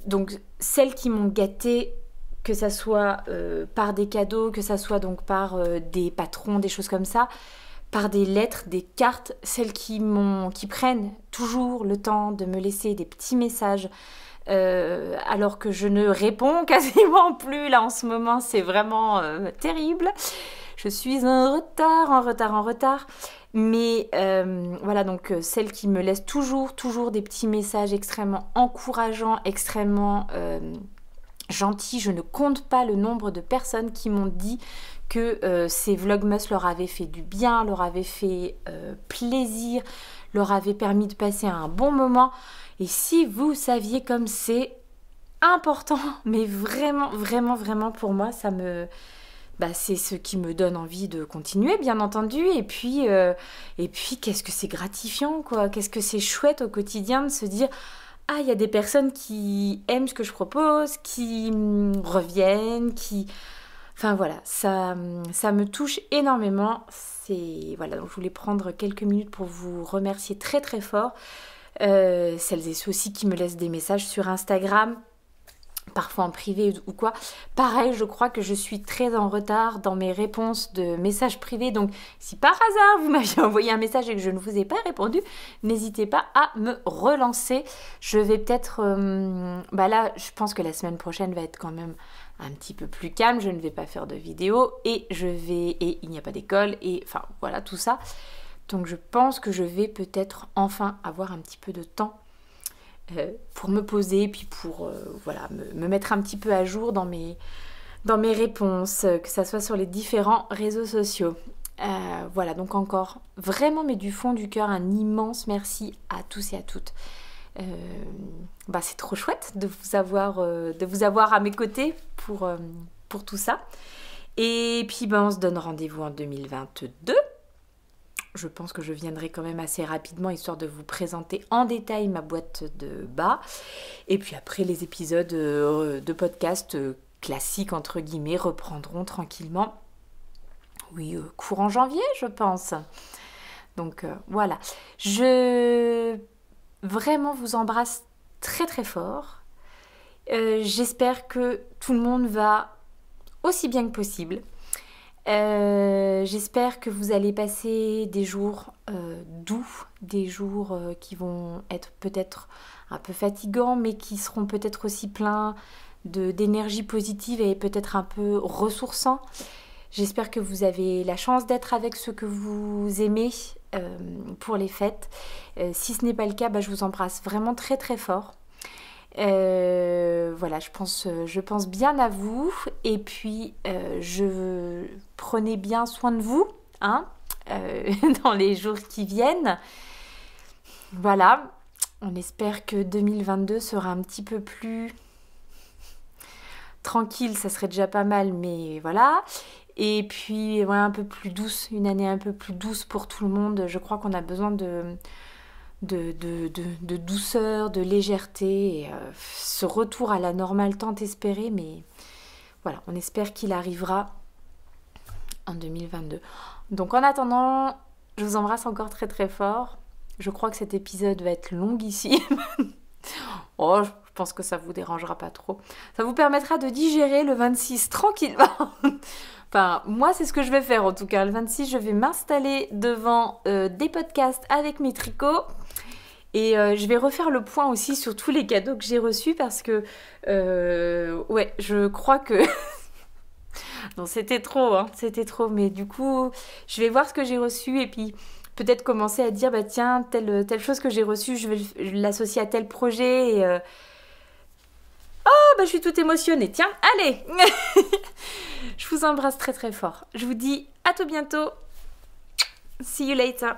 Donc, celles qui m'ont gâtée, que ça soit par des cadeaux, que ça soit donc par des patrons, des choses comme ça, par des lettres, des cartes, celles qui prennent toujours le temps de me laisser des petits messages alors que je ne réponds quasiment plus. Là en ce moment, c'est vraiment terrible. Je suis en retard. Mais voilà, donc celles qui me laissent toujours des petits messages extrêmement encourageants, extrêmement gentils. Je ne compte pas le nombre de personnes qui m'ont dit que ces Vlogmas leur avaient fait du bien, leur avaient fait plaisir, leur avaient permis de passer un bon moment. Et si vous saviez comme c'est important, mais vraiment, vraiment, vraiment pour moi, ça me... c'est ce qui me donne envie de continuer, bien entendu. Et puis qu'est-ce que c'est gratifiant, quoi. Qu'est-ce que c'est chouette au quotidien de se dire, ah, il y a des personnes qui aiment ce que je propose, qui reviennent, qui... Enfin voilà, ça me touche énormément. Voilà, donc je voulais prendre quelques minutes pour vous remercier très très fort. Celles et ceux aussi qui me laissent des messages sur Instagram, parfois en privé ou quoi. Pareil, je crois que je suis très en retard dans mes réponses de messages privés. Donc, si par hasard vous m'aviez envoyé un message et que je ne vous ai pas répondu, n'hésitez pas à me relancer. Je vais peut-être... là, je pense que la semaine prochaine va être quand même un petit peu plus calme. Je ne vais pas faire de vidéo et il n'y a pas d'école et enfin, voilà, tout ça. Donc, je pense que je vais peut-être enfin avoir un petit peu de temps pour me poser, puis pour me mettre un petit peu à jour dans mes réponses, que ça soit sur les différents réseaux sociaux. Voilà, donc encore vraiment, mais du fond du cœur, un immense merci à tous et à toutes. C'est trop chouette de vous avoir à mes côtés pour tout ça. Et puis on se donne rendez-vous en 2022. Je pense que je viendrai quand même assez rapidement, histoire de vous présenter en détail ma boîte de bas. Et puis après, les épisodes de podcast classiques, entre guillemets, reprendront tranquillement. Oui, courant janvier, je pense. Donc voilà. Je vraiment vous embrasse très très fort. J'espère que tout le monde va aussi bien que possible. J'espère que vous allez passer des jours doux, des jours qui vont être peut-être un peu fatigants, mais qui seront peut-être aussi pleins d'énergie positive et peut-être un peu ressourçants. J'espère que vous avez la chance d'être avec ceux que vous aimez pour les fêtes. Si ce n'est pas le cas, je vous embrasse vraiment très très fort. Voilà, je pense bien à vous et puis prenez bien soin de vous dans les jours qui viennent. Voilà, on espère que 2022 sera un petit peu plus tranquille, ça serait déjà pas mal, mais voilà. Et puis un peu plus douce, une année un peu plus douce pour tout le monde. Je crois qu'on a besoin de douceur, de légèreté, et, ce retour à la normale tant espéré, mais voilà, on espère qu'il arrivera en 2022. Donc en attendant, je vous embrasse encore très très fort. Je crois que cet épisode va être long ici. Oh, je pense que ça vous dérangera pas trop. Ça vous permettra de digérer le 26 tranquillement. Enfin, moi, c'est ce que je vais faire en tout cas. Le 26, je vais m'installer devant des podcasts avec mes tricots. Et je vais refaire le point aussi sur tous les cadeaux que j'ai reçus parce que, je crois que... Non, c'était trop, c'était trop. Mais du coup, je vais voir ce que j'ai reçu et puis peut-être commencer à dire, tiens, telle chose que j'ai reçue, je vais l'associer à tel projet. Et, je suis toute émotionnée. Tiens, allez. Je vous embrasse très très fort. Je vous dis à tout bientôt. See you later.